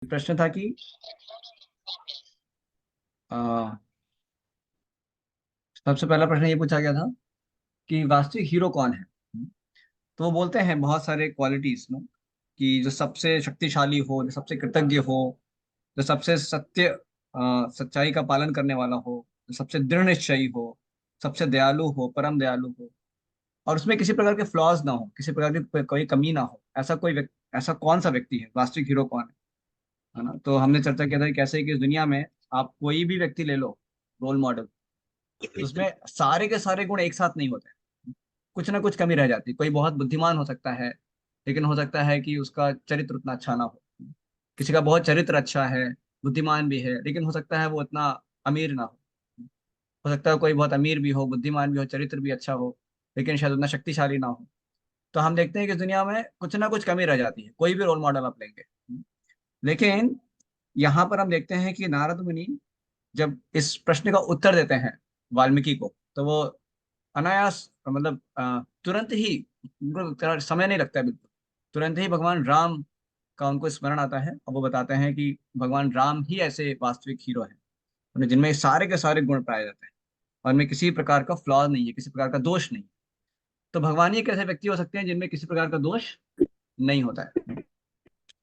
प्रश्न था कि अ, सबसे पहला प्रश्न ये पूछा गया था कि वास्तविक हीरो कौन है। तो वो बोलते हैं बहुत सारे क्वालिटीज में कि जो सबसे शक्तिशाली हो, जो सबसे कृतज्ञ हो, जो सबसे सच्चाई का पालन करने वाला हो, जो सबसे दृढ़ निश्चयी हो, सबसे दयालु हो, परम दयालु हो, और उसमें किसी प्रकार के फ्लॉज ना हो, किसी प्रकार की कोई कमी ना हो, ऐसा ऐसा कौन सा व्यक्ति है, वास्तविक हीरो कौन है ना। तो हमने चर्चा किया था कि कैसे कि इस दुनिया में आप कोई भी व्यक्ति ले लो, रोल मॉडल, तो उसमें सारे के सारे गुण एक साथ नहीं होते, कुछ ना कुछ कमी रह जाती है। कोई बहुत बुद्धिमान हो सकता है, लेकिन हो सकता है कि उसका चरित्र उतना अच्छा ना हो। किसी का बहुत चरित्र अच्छा है, बुद्धिमान भी है, लेकिन हो सकता है वो इतना अमीर ना हो। हो सकता है कोई बहुत अमीर भी हो, बुद्धिमान भी हो, चरित्र भी अच्छा हो, लेकिन शायद उतना शक्तिशाली ना हो। तो हम देखते हैं कि इस दुनिया में कुछ ना कुछ कमी रह जाती है, कोई भी रोल मॉडल आप लेंगे। लेकिन यहाँ पर हम देखते हैं कि नारद मुनि जब इस प्रश्न का उत्तर देते हैं वाल्मीकि को, तो वो अनायास, मतलब तुरंत ही, उनको समय नहीं लगता है बिल्कुल, तुरंत ही भगवान राम का उनको स्मरण आता है और वो बताते हैं कि भगवान राम ही ऐसे वास्तविक हीरो हैं, उन्हें जिनमें सारे के सारे गुण पाए जाते हैं और इनमें किसी प्रकार का फ्लॉ नहीं है, किसी प्रकार का दोष नहीं। तो भगवान ही एक ऐसे व्यक्ति हो सकते हैं जिनमें किसी प्रकार का दोष नहीं होता है।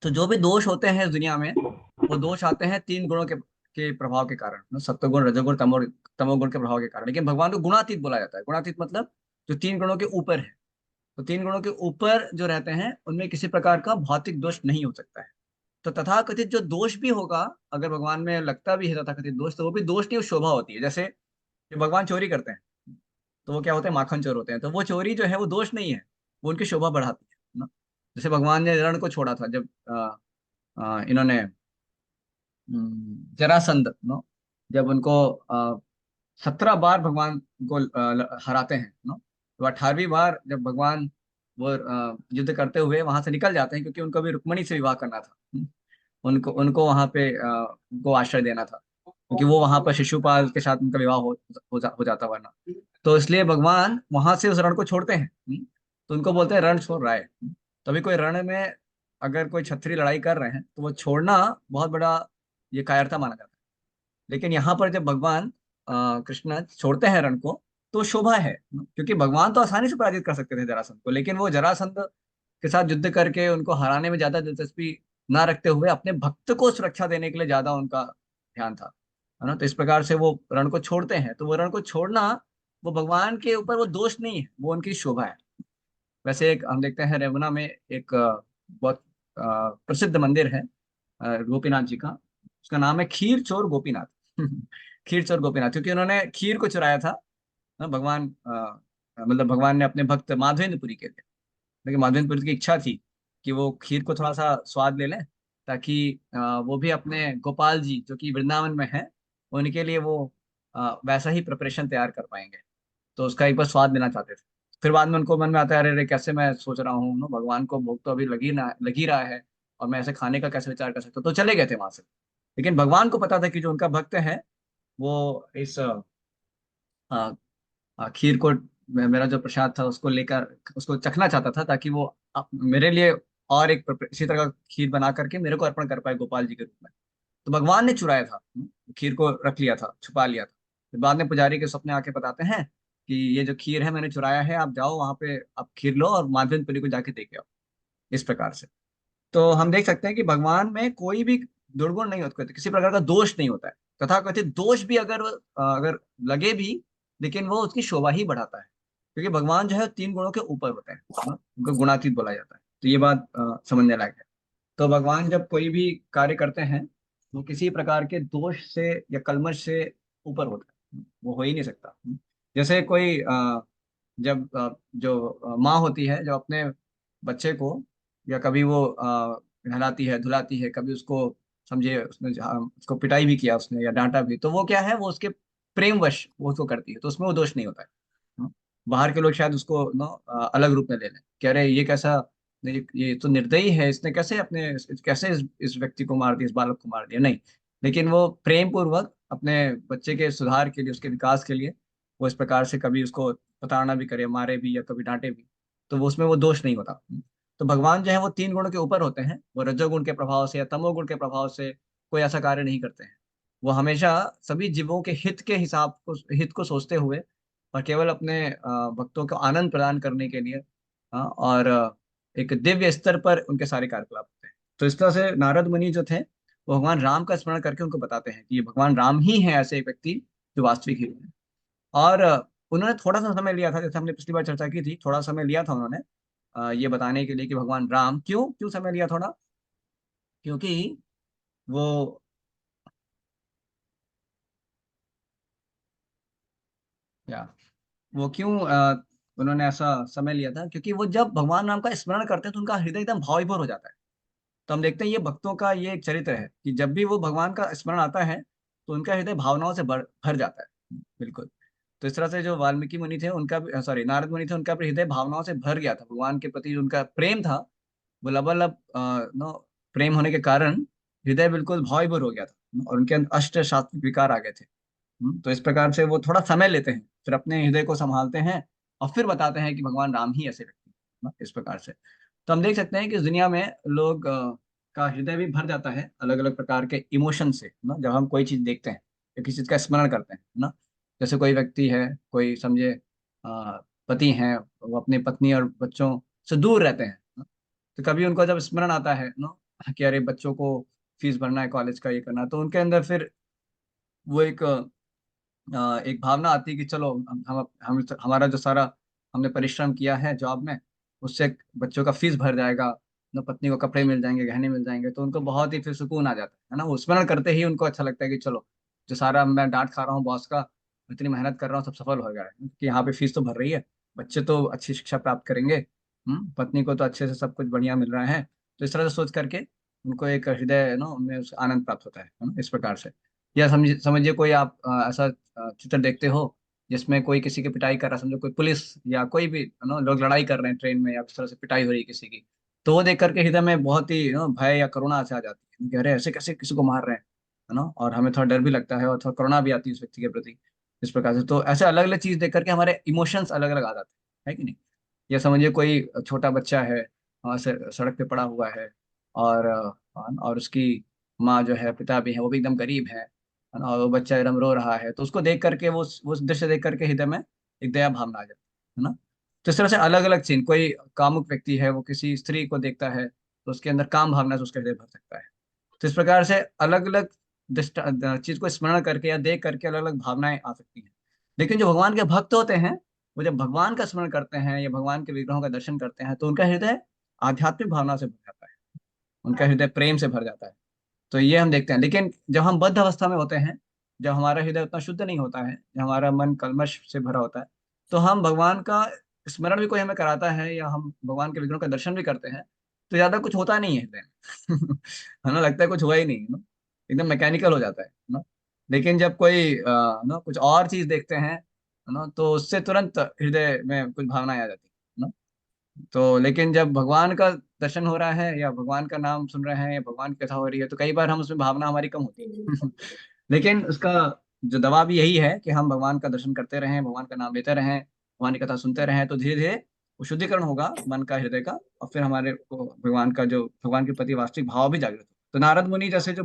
तो जो भी दोष होते हैं इस दुनिया में, वो दोष आते हैं तीन गुणों के प्रभाव के कारण, सत्वगुण, रजोगुण, तमोगुण के प्रभाव के कारण। लेकिन भगवान को गुणातीत बोला जाता है। गुणातीत मतलब जो तीन गुणों के ऊपर है। तो तीन गुणों के ऊपर जो रहते हैं उनमें किसी प्रकार का भौतिक दोष नहीं हो सकता है। तो तथाकथित जो दोष भी होगा, अगर भगवान में लगता भी है तथाकथित दोष, तो वो भी दोष नहीं, वो शोभा होती है। जैसे जो भगवान चोरी करते हैं, तो वो क्या होते हैं, माखन चोर होते हैं, तो वो चोरी जो है वो दोष नहीं है, वो उनकी शोभा बढ़ाती है ना। जैसे भगवान ने रण को छोड़ा था, जब इन्होंने जरासंध नो, जब उनको 17 बार भगवान को हराते हैं नो, तो 18वीं बार जब भगवान वो युद्ध करते हुए वहां से निकल जाते हैं, क्योंकि उनको भी रुक्मणी से विवाह करना था। उनको उनको वहां पे उनको आश्रय देना था, क्योंकि वो वहां पर शिशुपाल के साथ उनका विवाह हो जाता वरना। तो इसलिए भगवान वहां से उस रण को छोड़ते हैं। तो उनको बोलते हैं रण छोड़ रहा है। तो अभी कोई रण में अगर कोई क्षत्रिय लड़ाई कर रहे हैं, तो वो छोड़ना बहुत बड़ा ये कायरता माना जाता है। लेकिन यहाँ पर जब भगवान कृष्ण छोड़ते हैं रण को, तो शोभा है, क्योंकि भगवान तो आसानी से पराजित कर सकते थे जरासंध को, लेकिन वो जरासंध के साथ युद्ध करके उनको हराने में ज्यादा दिलचस्पी ना रखते हुए अपने भक्त को सुरक्षा देने के लिए ज्यादा उनका ध्यान था, है ना। तो इस प्रकार से वो रण को छोड़ते हैं। तो वो रण को छोड़ना, वो भगवान के ऊपर वो दोष नहीं है, वो उनकी शोभा है। वैसे एक हम देखते हैं रेवना में एक बहुत प्रसिद्ध मंदिर है गोपीनाथ जी का। उसका नाम है खीर चोर गोपीनाथ। खीर चोर गोपीनाथ, क्योंकि उन्होंने खीर को चुराया था ना। भगवान मतलब भगवान ने अपने भक्त माधवेंद्रपुरी के लिए, लेकिन माधवेंद्रपुरी की इच्छा थी कि वो खीर को थोड़ा सा स्वाद ले लें, ताकि वो भी अपने गोपाल जी जो कि वृंदावन में है, उनके लिए वो वैसा ही प्रिपरेशन तैयार कर पाएंगे। तो उसका एक बार स्वाद लेना चाहते थे। फिर बाद में उनको मन में आता है, अरे अरे कैसे, मैं सोच रहा हूँ ना, भगवान को भोग तो अभी लग ही रहा है, और मैं ऐसे खाने का कैसे विचार कर सकता हूँ। तो चले गए थे वहां से। लेकिन भगवान को पता था कि जो उनका भक्त है, वो इस खीर को, मेरा जो प्रसाद था उसको लेकर उसको चखना चाहता था, ताकि वो मेरे लिए और एक इसी तरह का खीर बना करके मेरे को अर्पण कर पाए गोपाल जी के रूप में। तो भगवान ने चुराया था, खीर को रख लिया था, छुपा लिया था। फिर बाद में पुजारी के सपने आके बताते हैं कि ये जो खीर है मैंने चुराया है, आप जाओ वहां पे, आप खीर लो और माधवेंद्रपुरी को जाके दे के आओ। इस प्रकार से तो हम देख सकते हैं कि भगवान में कोई भी दुर्गुण नहीं होता, किसी प्रकार का दोष नहीं होता है। तथाकथित दोष भी अगर लगे भी, लेकिन वो उसकी शोभा ही बढ़ाता है, क्योंकि भगवान जो है तीन गुणों के ऊपर होते हैं, है ना? उनको गुणातीत बोला जाता है। तो ये बात समझने लायक है। तो भगवान जब कोई भी कार्य करते हैं, वो किसी प्रकार के दोष से या कलमश से ऊपर होता है, वो हो ही नहीं सकता। जैसे कोई जब जो माँ होती है, जो अपने बच्चे को, या कभी वो नहलाती है, धुलाती है, कभी उसको, समझिए उसने उसको पिटाई भी किया उसने या डांटा भी, तो वो क्या है, वो उसके प्रेमवश वो उसको करती है, तो उसमें वो दोष नहीं होता है। हाँ? बाहर के लोग शायद उसको अलग रूप में ले लें, कह रहे ये कैसा, ये तो निर्दयी है, इसने कैसे कैसे इस व्यक्ति को मार दिया, इस बालक को मार दिया। नहीं, लेकिन वो प्रेम पूर्वक अपने बच्चे के सुधार के लिए, उसके विकास के लिए, वो इस प्रकार से कभी उसको प्रताड़ना भी करे, मारे भी या कभी डांटे भी, तो वो उसमें वो दोष नहीं होता। तो भगवान जो है वो तीन गुणों के ऊपर होते हैं, वो रजोगुण के प्रभाव से या तमोगुण के प्रभाव से कोई ऐसा कार्य नहीं करते हैं। वो हमेशा सभी जीवों के हित के हित को सोचते हुए और केवल अपने भक्तों को आनंद प्रदान करने के लिए और एक दिव्य स्तर पर उनके सारे कार्यकलाप होते हैं। तो इस तरह से नारद मुनि जो थे वो भगवान राम का स्मरण करके उनको बताते हैं कि ये भगवान राम ही है ऐसे एक व्यक्ति जो वास्तविक हीरो है। और उन्होंने थोड़ा सा समय लिया था, जैसे हमने पिछली बार चर्चा की थी, थोड़ा समय लिया था उन्होंने ये बताने के लिए कि भगवान राम क्यों क्यों समय लिया थोड़ा, क्योंकि वो या वो क्यों उन्होंने ऐसा समय लिया था, क्योंकि वो जब भगवान राम का स्मरण करते हैं तो उनका हृदय एकदम भावविभोर हो जाता है। तो हम देखते हैं ये भक्तों का ये एक चरित्र है कि जब भी वो भगवान का स्मरण आता है तो उनका हृदय भावनाओं से भर जाता है। बिल्कुल। तो इस तरह से जो वाल्मीकि मुनि थे उनका, सॉरी, नारद मुनि थे, उनका भी हृदय भावनाओं से भर गया था, भगवान के प्रति जो उनका प्रेम था वो लबालब नो प्रेम होने के कारण हृदय बिल्कुल भावविभोर हो गया था और उनके अंदर अष्ट सात्विक विकार आ गए थे। तो इस प्रकार से वो थोड़ा समय लेते हैं, फिर अपने हृदय को संभालते हैं और फिर बताते हैं कि भगवान राम ही ऐसे व्यक्ति हैं, ना, इस प्रकार से। तो हम देख सकते हैं कि इस दुनिया में लोग का हृदय भी भर जाता है अलग अलग प्रकार के इमोशन से, ना, जब हम कोई चीज देखते हैं या किसी चीज का स्मरण करते हैं, ना। जैसे कोई व्यक्ति है, कोई समझे पति हैं, वो अपनी पत्नी और बच्चों से दूर रहते हैं, ना। तो कभी उनको जब स्मरण आता है ना कि अरे बच्चों को फीस भरना है, कॉलेज का ये करना है, तो उनके अंदर फिर वो एक भावना आती है कि चलो हम हमारा जो सारा हमने परिश्रम किया है जॉब में, उससे बच्चों का फीस भर जाएगा, न पत्नी को कपड़े मिल जाएंगे, गहने मिल जाएंगे, तो उनको बहुत ही फिर सुकून आ जाता है ना। वो स्मरण करते ही उनको अच्छा लगता है कि चलो, जो सारा मैं डांट खा रहा हूँ बॉस का, इतनी मेहनत कर रहा हूँ, सब सफल हो गया है कि यहाँ पे फीस तो भर रही है, बच्चे तो अच्छी शिक्षा प्राप्त करेंगे, पत्नी को तो अच्छे से सब कुछ बढ़िया मिल रहा है। तो इस तरह से सोच करके उनको एक हृदय ना उनमें उस आनंद प्राप्त होता है ना, इस प्रकार से। या समझिए कोई आप ऐसा चित्र देखते हो जिसमें कोई किसी की पिटाई कर रहा है, समझो कोई पुलिस या कोई भी नो लोग लड़ाई कर रहे हैं ट्रेन में या किस तरह से पिटाई हो रही है किसी की, तो वो देख करके हृदय में बहुत ही भय या करुणा से आ जाती है कि अरे ऐसे कैसे किसी को मार रहे हैं, है ना। और हमें थोड़ा डर भी लगता है और थोड़ा करुणा भी आती है उस व्यक्ति के प्रति, इस प्रकार से। तो ऐसे अलग अलग चीज देख करके हमारे इमोशंस अलग अलग आ जाते हैं, है कि नहीं। या समझिए कोई छोटा बच्चा है, सड़क पे पड़ा हुआ है और और उसकी माँ जो है, पिता भी है, वो भी एकदम गरीब है ना, और वो बच्चा एकदम रो रहा है, तो उसको देख करके वो उस दृश्य देख करके हृदय में एक दया भावना आ जाती है ना। तो इस तरह से अलग अलग चीज, कोई कामुक व्यक्ति है वो किसी स्त्री को देखता है तो उसके अंदर काम भावना से उसका हृदय भर सकता है। तो इस प्रकार से अलग अलग चीज को स्मरण करके या देख करके अलग अलग भावनाएं आ सकती हैं। लेकिन जो भगवान के भक्त होते हैं वो जब भगवान का स्मरण करते हैं या भगवान के विग्रहों का दर्शन करते हैं तो उनका हृदय आध्यात्मिक भावना से भर जाता है, उनका हृदय प्रेम से भर जाता है। तो ये हम देखते हैं। लेकिन जब हम बद्ध अवस्था में होते हैं, जब हमारा हृदय उतना शुद्ध नहीं होता है, जब हमारा मन कल्मश से भरा होता है, तो हम भगवान का स्मरण भी कोई हमें कराता है या हम भगवान के विग्रहों का दर्शन भी करते हैं तो ज्यादा कुछ होता नहीं है हृदय में है ना, लगता है कुछ हुआ ही नहीं, है ना, एकदम मैकेनिकल हो जाता है ना। लेकिन जब कोई ना कुछ और चीज देखते हैं, है ना, तो उससे तुरंत हृदय में कुछ भावनाएं आ जाती है ना। तो लेकिन जब भगवान का दर्शन हो रहा है या भगवान का नाम सुन रहे हैं या भगवान की कथा हो रही है तो कई बार हम उसमें भावना हमारी कम होती है लेकिन उसका जो दवा भी यही है कि हम भगवान का दर्शन करते रहें, भगवान का नाम लेते रहें, भगवान की कथा सुनते रहें, तो धीरे धीरे वो शुद्धिकरण होगा मन का, हृदय का, और फिर हमारे को भगवान के प्रति वास्तविक भाव भी जागृत हो। तो नारद मुनि जैसे जो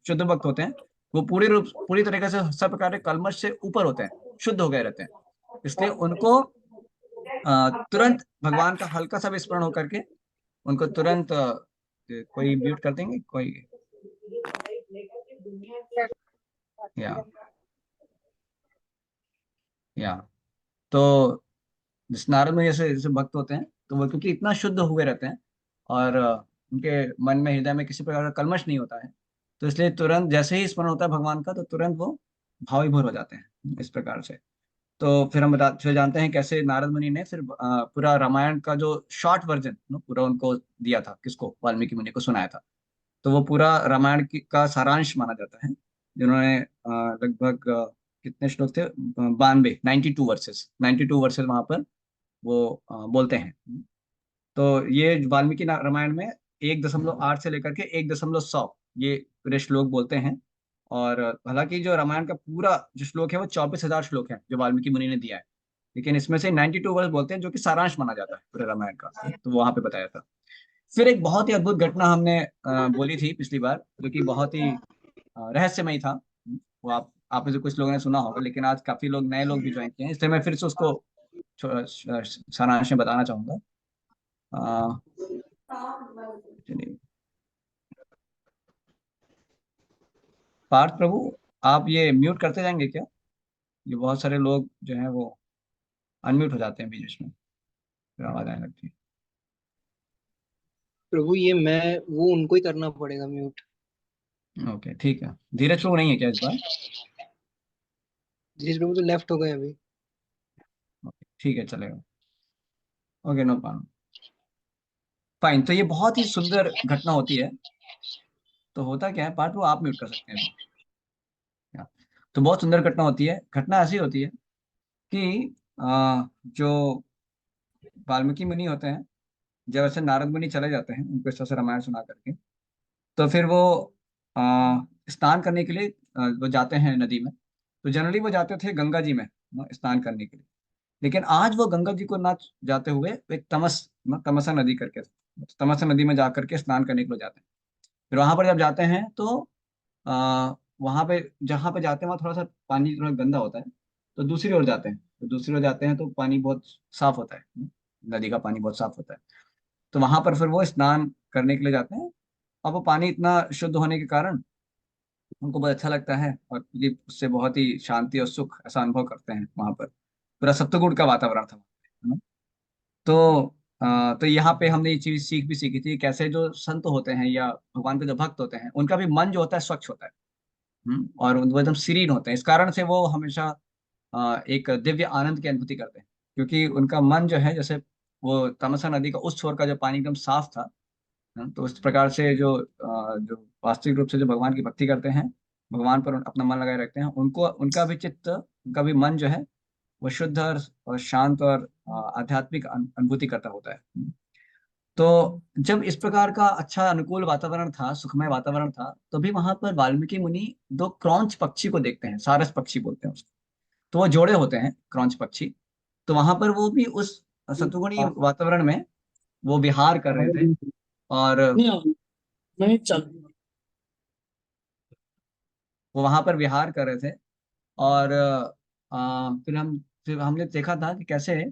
शुद्ध भक्त होते हैं वो पूरी तरीके से सब प्रकार के कलमश से ऊपर होते हैं, शुद्ध हो गए रहते हैं। इसलिए उनको तुरंत भगवान का हल्का सा भी स्मरण होकर के उनको तुरंत कोई म्यूट कर देंगे कोई, या या तो जिस नारद में जैसे जैसे भक्त होते हैं तो वो क्योंकि इतना शुद्ध हुए रहते हैं और उनके मन में, हृदय में किसी प्रकार का कल्मश नहीं होता है, तो इसलिए तुरंत जैसे ही स्मरण होता है भगवान का तो तुरंत वो भावविभोर हो जाते हैं, इस प्रकार से। तो फिर फिर जानते हैं कैसे नारद मुनि ने फिर पूरा रामायण का जो शॉर्ट वर्जन पूरा उनको दिया था, किसको, वाल्मीकि मुनि को सुनाया था। तो वो पूरा रामायण का सारांश माना जाता है, जिन्होंने लगभग कितने श्लोक थे, 92, 92 वर्सेस वहां पर वो बोलते हैं। तो ये वाल्मीकि रामायण में 1.8 से लेकर के 1.100 ये पूरे श्लोक बोलते हैं। और हालांकि जो रामायण का पूरा जो श्लोक है वो 24,000 श्लोक है जो वाल्मीकि मुनि ने दिया है। लेकिन इसमें से 92 वर्ष बोलते हैं जो कि सारांश माना जाता है पूरे रामायण का, तो वहां पे बताया था। फिर एक बहुत ही अद्भुत घटना हमने बोली थी पिछली बार, जो कि बहुत ही रहस्यमय था। वो आप में से कुछ लोगों ने सुना होगा, लेकिन आज काफी लोग, नए लोग भी ज्वाइन किए हैं, इसलिए मैं फिर से उसको सारांश में बताना चाहूंगा। अ, चलिए, पार्थ प्रभु, आप ये म्यूट करते जाएंगे क्या? ये बहुत सारे लोग जो हैं वो अनम्यूट हो जाते हैं बीच बीच में, फिर आवाज आने लगती प्रभु ये मैं वो उनको ही करना पड़ेगा म्यूट। है। ओके ठीक है, धीरज प्रभु नहीं है क्या इस बार? जिस प्रभु तो लेफ्ट हो गए अभी। ओके ठीक है, चलेगा। Okay, no problem. फाइन, तो ये बहुत ही सुंदर घटना होती है। तो होता क्या है, पार्थ प्रभु आप म्यूट कर सकते हैं अभी। या, तो बहुत सुंदर घटना होती है। घटना ऐसी होती है कि जो वाल्मीकि मुनि होते हैं, जब ऐसे नारद मुनि चले जाते हैं उनको इस तरह से रामायण सुना करके, तो फिर वो स्नान करने के लिए वो जाते हैं नदी में। तो जनरली वो जाते थे गंगा जी में स्नान करने के लिए। लेकिन आज वो गंगा जी को ना जाते हुए एक तमसा नदी करके, तमसा नदी में जा करके स्नान करने के लिए जाते हैं। फिर वहां पर जब जाते हैं तो वहां पे, जहाँ पे जाते हैं वहाँ थोड़ा सा पानी थोड़ा गंदा होता है। तो दूसरी ओर जाते हैं, तो पानी बहुत साफ होता है। नदी का पानी बहुत साफ होता है। तो वहां पर फिर वो स्नान करने के लिए जाते हैं। और वो पानी इतना शुद्ध होने के कारण उनको बहुत अच्छा लगता है, और ये उससे बहुत ही शांति और सुख ऐसा अनुभव करते हैं वहां पर। पूरा सप्तगुण का वातावरण था वहाँ पे, है ना? तो तो यहाँ पे हमने ये चीज सीख भी सीखी थी, कैसे जो संत होते हैं या भगवान के जो भक्त होते हैं, उनका भी मन जो होता है स्वच्छ होता है। और वो एकदम सीरीन होते हैं। इस कारण से वो हमेशा एक दिव्य आनंद की अनुभूति करते हैं, क्योंकि उनका मन जो है, जैसे वो तमसा नदी का उस छोर का जो पानी एकदम साफ था। तो उस प्रकार से जो वास्तविक रूप से जो भगवान की भक्ति करते हैं, भगवान पर अपना मन लगाए रखते हैं, उनको उनका भी चित्त, उनका भी मन जो है वो शुद्ध और शांत और आध्यात्मिक अनुभूति करता होता है। तो जब इस प्रकार का अच्छा अनुकूल वातावरण था, सुखमय वातावरण था, तो भी वहां पर वाल्मीकि मुनि दो क्रॉन्च पक्षी को देखते हैं, सारस पक्षी बोलते हैं उसको। तो वो जोड़े होते हैं क्रॉन्च पक्षी। तो वहां पर वो भी उस सतुगुणी वातावरण में वो विहार कर रहे थे। और नहीं नहीं चल। वो वहां पर विहार कर रहे थे। और फिर हमने देखा था कि कैसे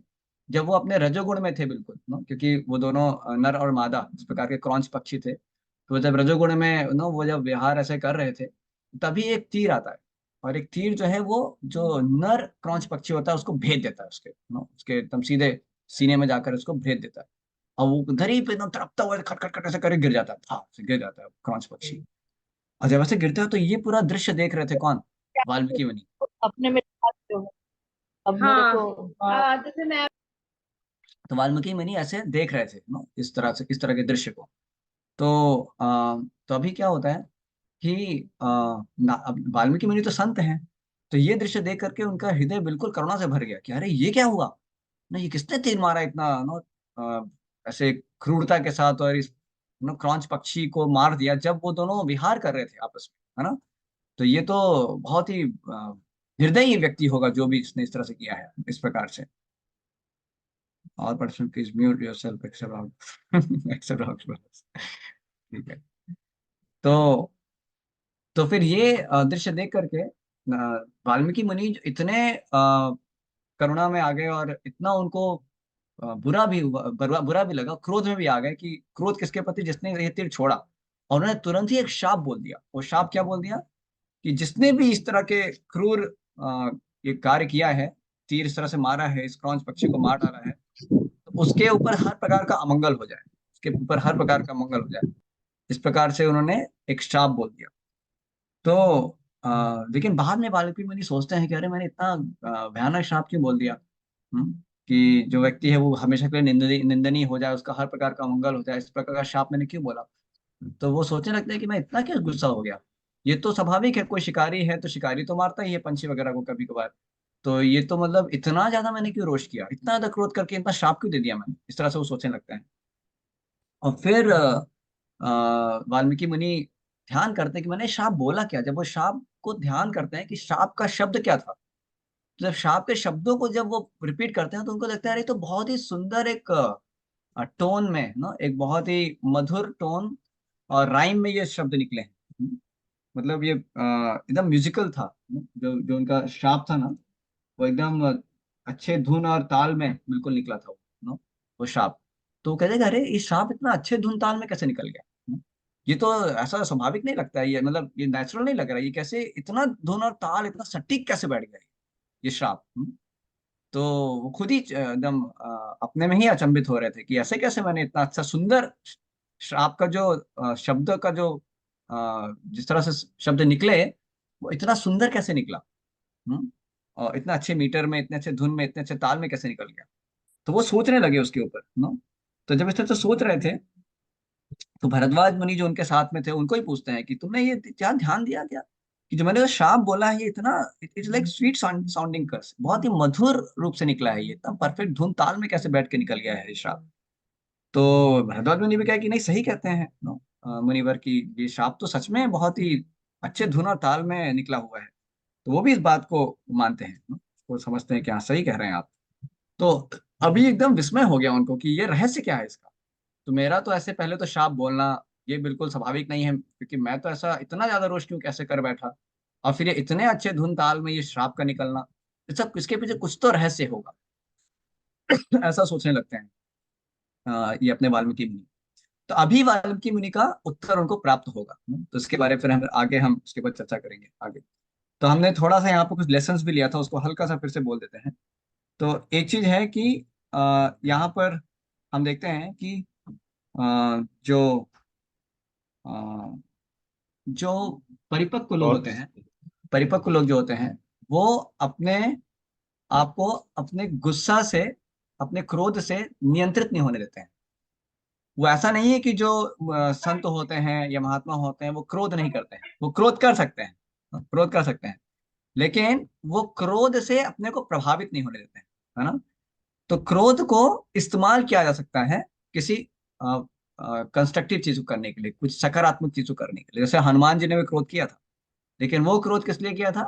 जब वो अपने रजोगुण में थे बिल्कुल, क्योंकि वो दोनों नर और मादा इस प्रकार के क्रॉन्च पक्षी थे। तो जब रजोगुण में वो जब विहार ऐसे कर रहे थे, तभी एक तीर आता है। और एक तीर जो है वो जो नर क्रॉन्च पक्षी होता है उसको भेद देता है, उसके एकदम सीधे सीने में जाकर उसको भेद देता है। और वो उधर ही पे एकदम तड़पता हुआ खट खट खट ऐसे करके गिर जाता है, था गिर जाता है क्रॉन्च पक्षी। और जब ऐसे गिरता है तो ये पूरा दृश्य देख रहे थे कौन? वाल्मीकि मुनि। अपने में हो। अब मेरे हाँ। को जैसे मैं तो वाल्मीकि मुनि ऐसे देख रहे थे इस तरह से, इस तरह के दृश्य को। तो तो अभी क्या होता है कि अब वाल्मीकि मुनि तो संत हैं। तो ये दृश्य देख करके उनका हृदय बिल्कुल करुणा से भर गया कि अरे ये क्या हुआ ना, ये किसने तीर मारा इतना ऐसे क्रूरता के साथ, और इस क्रॉन्च पक्षी को मार दिया जब वो दोनों विहार कर रहे थे आपस में, है ना? तो ये तो बहुत ही निर्दयी व्यक्ति होगा जो भी इसने इस तरह से किया है इस प्रकार से। और person please mute yourself except except. ठीक है। तो फिर ये दृश्य देख करके वाल्मीकि मुनि जो इतने करुणा में आ गए, और इतना उनको बुरा भी लगा, क्रोध में भी आ गए कि क्रोध किसके प्रति, जिसने ये तीर छोड़ा। और उन्होंने तुरंत ही एक शाप बोल दिया। वो शाप क्या बोल दिया कि जिसने भी इस तरह के क्रूर ये कार्य किया है, तीर इस तरह से मारा है, इस क्रॉन्च पक्षी को मार डाला है, तो उसके ऊपर हर प्रकार का अमंगल हो जाए, उसके ऊपर हर प्रकार का मंगल हो जाए। इस प्रकार से उन्होंने एक श्राप बोल दिया। तो लेकिन बाद में वाल्मीकि मुनि सोचते हैं कि अरे मैंने इतना भयानक श्राप क्यों बोल दिया। हम्म, कि जो व्यक्ति है वो हमेशा के लिए निंदनीय हो जाए, उसका हर प्रकार का मंगल हो जाए, इस प्रकार का श्राप मैंने क्यों बोला। तो वो सोचने लगते हैं कि मैं इतना क्यों गुस्सा हो गया। ये तो स्वाभाविक है, कोई शिकारी है तो शिकारी तो मारता ही है पंछी वगैरह को कभी कभार। तो ये तो मतलब इतना ज्यादा मैंने क्यों रोष किया, इतना ज्यादा क्रोध करके इतना श्राप क्यों दे दिया मैंने, इस तरह से वो सोचने लगते हैं। और फिर वाल्मीकि मुनि ध्यान करते हैं कि मैंने श्राप बोला क्या। जब वो श्राप को ध्यान करते हैं कि श्राप का शब्द क्या था, तो जब श्राप के शब्दों को जब वो रिपीट करते हैं तो उनको लगता है अरे, तो बहुत ही सुंदर एक टोन में ना, एक बहुत ही मधुर टोन और राइम में ये शब्द निकले हैं। मतलब ये एकदम म्यूजिकल था। जो जो उनका श्राप था ना, वो एकदम अच्छे धुन और ताल में बिल्कुल निकला था वो, नो, वो श्राप। तो वो कहते हैं कि अरे, ये श्राप इतना अच्छे धुन ताल में कैसे निकल गया। ये तो ऐसा स्वाभाविक नहीं लगता है, ये मतलब ये नेचुरल नहीं लग रहा है, ये कैसे इतना धुन और ताल इतना सटीक कैसे बैठ गया ये श्राप। तो वो खुद ही एकदम अपने में ही अचंभित हो रहे थे कि ऐसे कैसे मैंने इतना अच्छा सुंदर श्राप का जो शब्द का जो जिस तरह से शब्द निकले, वो इतना सुंदर कैसे निकला। हम्म? और इतना अच्छे मीटर में, इतने अच्छे धुन में, इतने अच्छे ताल में कैसे निकल गया। तो वो सोचने लगे उसके ऊपर नो। तो जब इस तरह से सोच रहे थे, तो भरद्वाज मुनि जो उनके साथ में थे उनको ही पूछते हैं कि तुमने ये क्या ध्यान दिया क्या, कि जो मैंने जो श्राप बोला है ये इतना, it is like sweet sounding curse, बहुत ही मधुर रूप से निकला है, ये इतना परफेक्ट धुन ताल में कैसे बैठ के निकल गया है ये श्राप। तो भरद्वाज मुनि भी कहा कि नहीं, सही कहते हैं नो, मुनिवर की ये श्राप तो सच में बहुत ही अच्छे धुन और ताल में निकला हुआ है। तो वो भी इस बात को मानते हैं नो, वो समझते हैं कि हाँ, सही कह रहे हैं आप। तो अभी एकदम विस्मय हो गया उनको कि ये रहस्य क्या है इसका। तो मेरा तो ऐसे पहले तो श्राप बोलना ये बिल्कुल स्वाभाविक नहीं है, क्योंकि मैं तो ऐसा इतना ज्यादा रोष क्यों कैसे कर बैठा, और फिर ये इतने अच्छे धुन ताल में ये श्राप का निकलना, इस सब इसके पीछे कुछ तो रहस्य होगा। ऐसा सोचने लगते हैं ये अपने वाल्मीकि मुनि। तो अभी वाल्मीकि मुनि का उत्तर उनको प्राप्त होगा। तो इसके बारे में फिर हम आगे हम उसके बाद चर्चा करेंगे आगे। तो हमने थोड़ा सा यहाँ पर कुछ लेसन्स भी लिया था, उसको हल्का सा फिर से बोल देते हैं। तो एक चीज है कि यहाँ पर हम देखते हैं कि जो अ, जो परिपक्व लोग और होते हैं, परिपक्व लोग जो होते हैं, वो अपने आप को अपने गुस्सा से, अपने क्रोध से नियंत्रित नहीं होने देते हैं। वो ऐसा नहीं है कि जो संत होते हैं या महात्मा होते हैं वो क्रोध नहीं करते हैं, वो क्रोध कर सकते हैं, क्रोध कर सकते हैं, लेकिन वो क्रोध से अपने को प्रभावित नहीं होने देते हैं, है ना। तो क्रोध को इस्तेमाल किया जा सकता है किसी कंस्ट्रक्टिव चीज को करने के लिए, कुछ सकारात्मक चीज को करने के लिए। जैसे हनुमान जी ने भी क्रोध किया था, लेकिन वो क्रोध किस लिए किया था,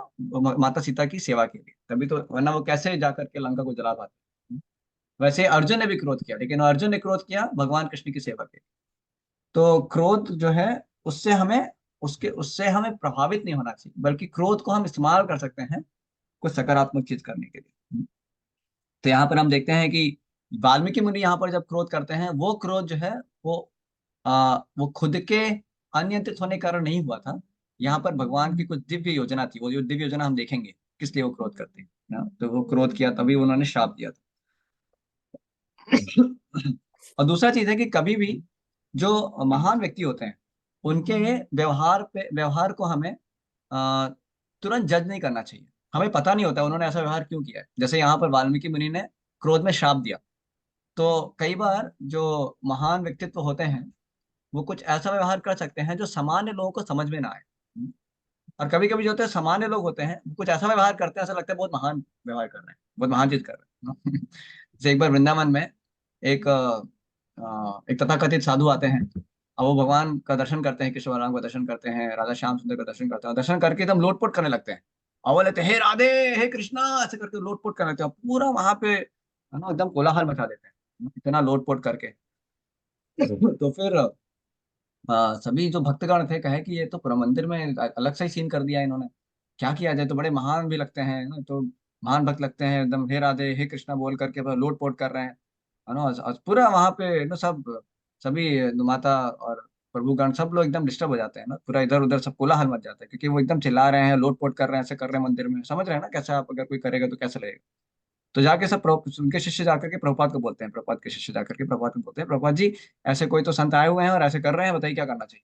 माता सीता की सेवा के लिए, तभी तो, वरना वो कैसे जाकर के लंका को जला पाते। वैसे अर्जुन ने भी क्रोध किया, लेकिन अर्जुन ने क्रोध किया भगवान कृष्ण की सेवा के लिए। तो क्रोध जो है, उससे हमें, उससे हमें प्रभावित नहीं होना चाहिए, बल्कि क्रोध को हम इस्तेमाल कर सकते हैं कुछ सकारात्मक चीज करने के लिए। तो यहाँ पर हम देखते हैं कि वाल्मीकि मुनि यहाँ पर जब क्रोध करते हैं, वो क्रोध जो है, वो वो खुद के अनियंत्रित होने के कारण नहीं हुआ था। यहाँ पर भगवान की कुछ दिव्य योजना थी, वो जो दिव्य योजना हम देखेंगे किस लिए वो क्रोध करते हैं ना। तो वो क्रोध किया तभी उन्होंने श्राप दिया था। और दूसरा चीज है कि कभी भी जो महान व्यक्ति होते हैं, उनके व्यवहार को हमें अ, तुरंत जज नहीं करना चाहिए। हमें पता नहीं होता उन्होंने ऐसा व्यवहार क्यों किया है। जैसे यहाँ पर वाल्मीकि मुनि ने क्रोध में श्राप दिया, तो कई बार जो महान व्यक्तित्व होते हैं, वो कुछ ऐसा व्यवहार कर सकते हैं जो सामान्य लोगों को समझ में ना आए। और कभी कभी जो होते हैं सामान्य लोग होते हैं, वो कुछ ऐसा व्यवहार करते हैं, ऐसा लगता है बहुत महान व्यवहार कर रहे हैं, बहुत महान चीज कर रहे हैं। जैसे एक बार वृंदावन में एक एक तथाकथित साधु आते हैं, और वो भगवान का दर्शन करते हैं, कृष्ण बलराम का दर्शन करते हैं, राधा श्याम सुंदर का दर्शन करते हैं, और दर्शन करके एकदम लोटपोट करने लगते हैं। और वो लेते हैं, हे राधे, हे कृष्णा, ऐसे करके लोटपोट करने लगते हैं, पूरा वहां पे है ना एकदम कोलाहल मचा देते हैं इतना लोटपोट करके। तो फिर सभी जो भक्तगण थे कहे कि ये तो पूरा मंदिर में अलग से ही सीन कर दिया इन्होंने, क्या किया जाए। तो बड़े महान भी लगते हैं ना, तो महान भक्त लगते हैं, एकदम हे राधे हे कृष्णा बोल करके बस लोट पोट कर रहे हैं, है ना। और पूरा वहां पे ना सब, सभी माता और प्रभुगण सब लोग एकदम डिस्टर्ब हो जाते हैं ना, पूरा इधर उधर सब कोलाहल मच जाता है, क्योंकि वो एकदम चिल्ला रहे हैं, लोट पोट कर रहे हैं, ऐसे कर रहे हैं मंदिर में, समझ रहे हैं ना कैसा, आप अगर कोई करेगा तो कैसा लगेगा। तो जाके सब उनके शिष्य जाकर के प्रभुपाद को बोलते हैं, प्रभुपाद के शिष्य जाकर के प्रभुपाद को बोलते हैं, प्रभुपाद जी ऐसे कोई तो संत आए हुए हैं और ऐसे कर रहे हैं, बताइए क्या करना चाहिए।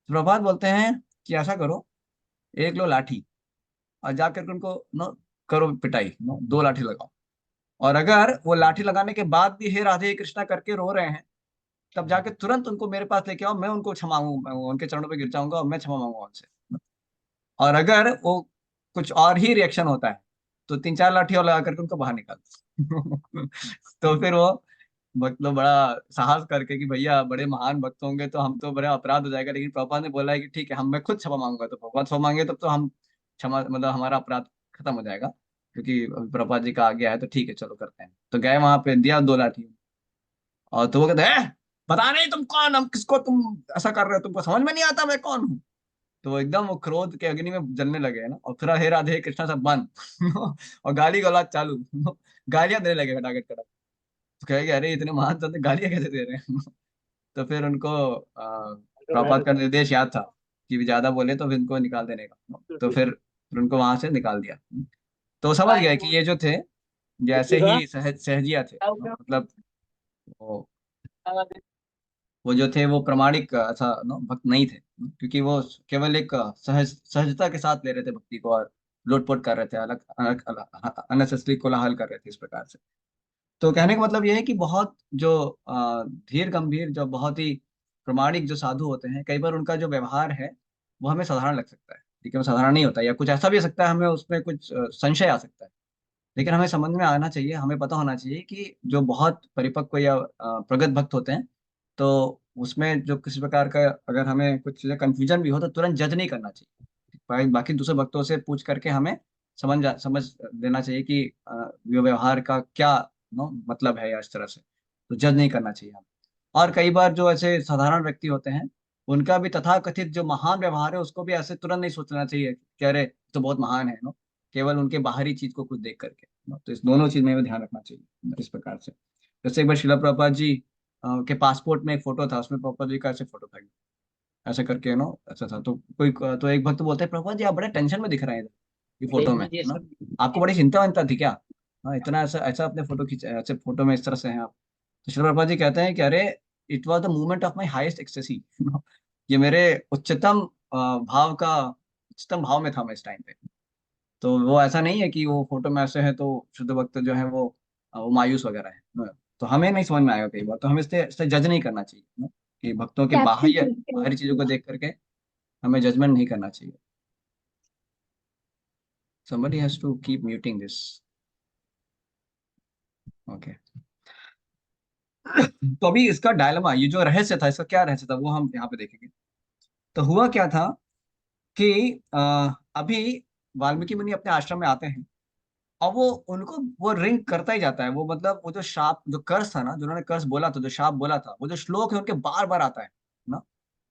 तो प्रभुपाद बोलते हैं कि ऐसा करो, एक लो लाठी, और जाकर के उनको नो करो पिटाई, नो 2 लाठी लगाओ। और अगर वो लाठी लगाने के बाद भी हे राधे हे कृष्णा करके रो रहे हैं, तब जाके तुरंत उनको मेरे पास लेके आओ, मैं उनको क्षमा मांगू, मैं उनके चरणों पे गिर जाऊंगा और मैं क्षमा मांगूंगा उनसे। और अगर वो कुछ और ही रिएक्शन होता है, तो 3-4 लाठी और लगा करके उनको बाहर निकाल दो। तो फिर वो भक्त लोग बड़ा साहस करके कि भैया बड़े महान भक्त होंगे तो हम तो बड़ा अपराध हो जाएगा, लेकिन प्रभुपाद ने बोला है कि ठीक है, हम मैं खुद क्षमा मांगूंगा। तो प्रभुपाद क्षमा मांगे तब तो हम क्षमा, मतलब हमारा अपराध खत्म हो जाएगा। क्योंकि अभी प्रभुपाद जी का आ गया है तो ठीक है चलो करते हैं। तो गए वहां पे, दिया 2 लाठी। और तो वो कहते हैं पता नहीं तुम कौन, हम किसको तुम ऐसा कर रहे हो, तुमको समझ में नहीं आता मैं कौन हूँ। तो वो एकदम वो क्रोध के अग्नि में जलने लगे है ना, और फिर हे राधे कृष्णा सब बंद और गाली गलौज चालू गालियां देने लगे खटाखट खटाखट। तो कहेगा अरे इतने महान संत गालियां कैसे दे रहे हैं तो फिर उनको प्रभुपाद का निर्देश याद था कि भी ज्यादा बोले तो फिर इनको निकाल देने का। तो फिर उनको वहां से निकाल दिया। तो समझ गए कि ये जो थे जैसे ही सहजिया थे, मतलब वो वो जो थे वो प्रामाणिक ऐसा भक्त नहीं थे, क्योंकि वो केवल एक सहजता के साथ ले रहे थे भक्ति को, और लोटपोट कर रहे थे, अलग अलग अननेसेसरी कोलाहल कर रहे थे इस प्रकार से। तो कहने का मतलब ये है कि बहुत जो धीर गंभीर, जो बहुत ही प्रामाणिक जो साधु होते हैं, कई बार उनका जो व्यवहार है वो हमें साधारण लग सकता है, लेकिन वो साधारण नहीं होता, या कुछ ऐसा भी हो सकता है हमें उसमें कुछ संशय आ सकता है। लेकिन हमें समझ में आना चाहिए, हमें पता होना चाहिए कि जो बहुत परिपक्व या प्रगत भक्त होते हैं, तो उसमें जो किसी प्रकार का अगर हमें कुछ चीज़ें कन्फ्यूजन भी हो तो तुरंत जज नहीं करना चाहिए। बाकी दूसरे भक्तों से पूछ करके हमें समझ लेना चाहिए कि ये व्यवहार का क्या मतलब है, या इस तरह से तो जज नहीं करना चाहिए हमें। और कई बार जो ऐसे साधारण व्यक्ति होते हैं, उनका भी तथाकथित जो महान व्यवहार है उसको भी ऐसे तुरंत नहीं सोचना चाहिए कि अरे तो बहुत महान है, केवल उनके बाहरी चीज को कुछ देख करके। तो इस दोनों चीज में भी ध्यान रखना चाहिए इस प्रकार से। जैसे एक बार शिला प्रभुपाद जी के पासपोर्ट में एक फोटो था, उसमें प्रभुपाद जी का ऐसे फोटो था, ऐसे करके ऐसा था। तो कोई तो एक भक्त बोलते हैं प्रभुपाद जी आप बड़े टेंशन में दिख रहे हैं ये फोटो में, है ना, आपको बड़ी चिंता वंता थी क्या, हाँ इतना ऐसा ऐसा अपने फोटो खींच, ऐसे फोटो में इस तरह से हैं आप। तो शिला प्रभुपाद जी कहते हैं कि अरे it was the movement of my highest ecstasy ये मेरे उच्चतम भाव का उच्चतम भाव में था मैं इस टाइम पे। तो वो ऐसा नहीं है कि वो फोटो में ऐसे है तो शुद्ध भक्त जो है वो मायूस वगैरह है ना। तो हमें नहीं समझ में आएगा कई बार, तो हमें इससे जज नहीं करना चाहिए ना, कि भक्तों के बाह्य बाहरी चीजों को देख करके हमें जजमेंट नहीं करना चाहिए। somebody has to keep muting this. okay तो अभी इसका डायलमा, ये जो रहस्य था, इसका क्या रहस्य था वो हम यहाँ पे देखेंगे। तो हुआ क्या था कि अभी वाल्मीकि मुनि अपने आश्रम में आते हैं, और वो उनको वो रिंग करता ही जाता है, वो मतलब वो जो शाप जो कर्स था ना, जो उन्होंने कर्स बोला था, जो शाप बोला था, वो जो श्लोक है उनके बार बार आता है ना।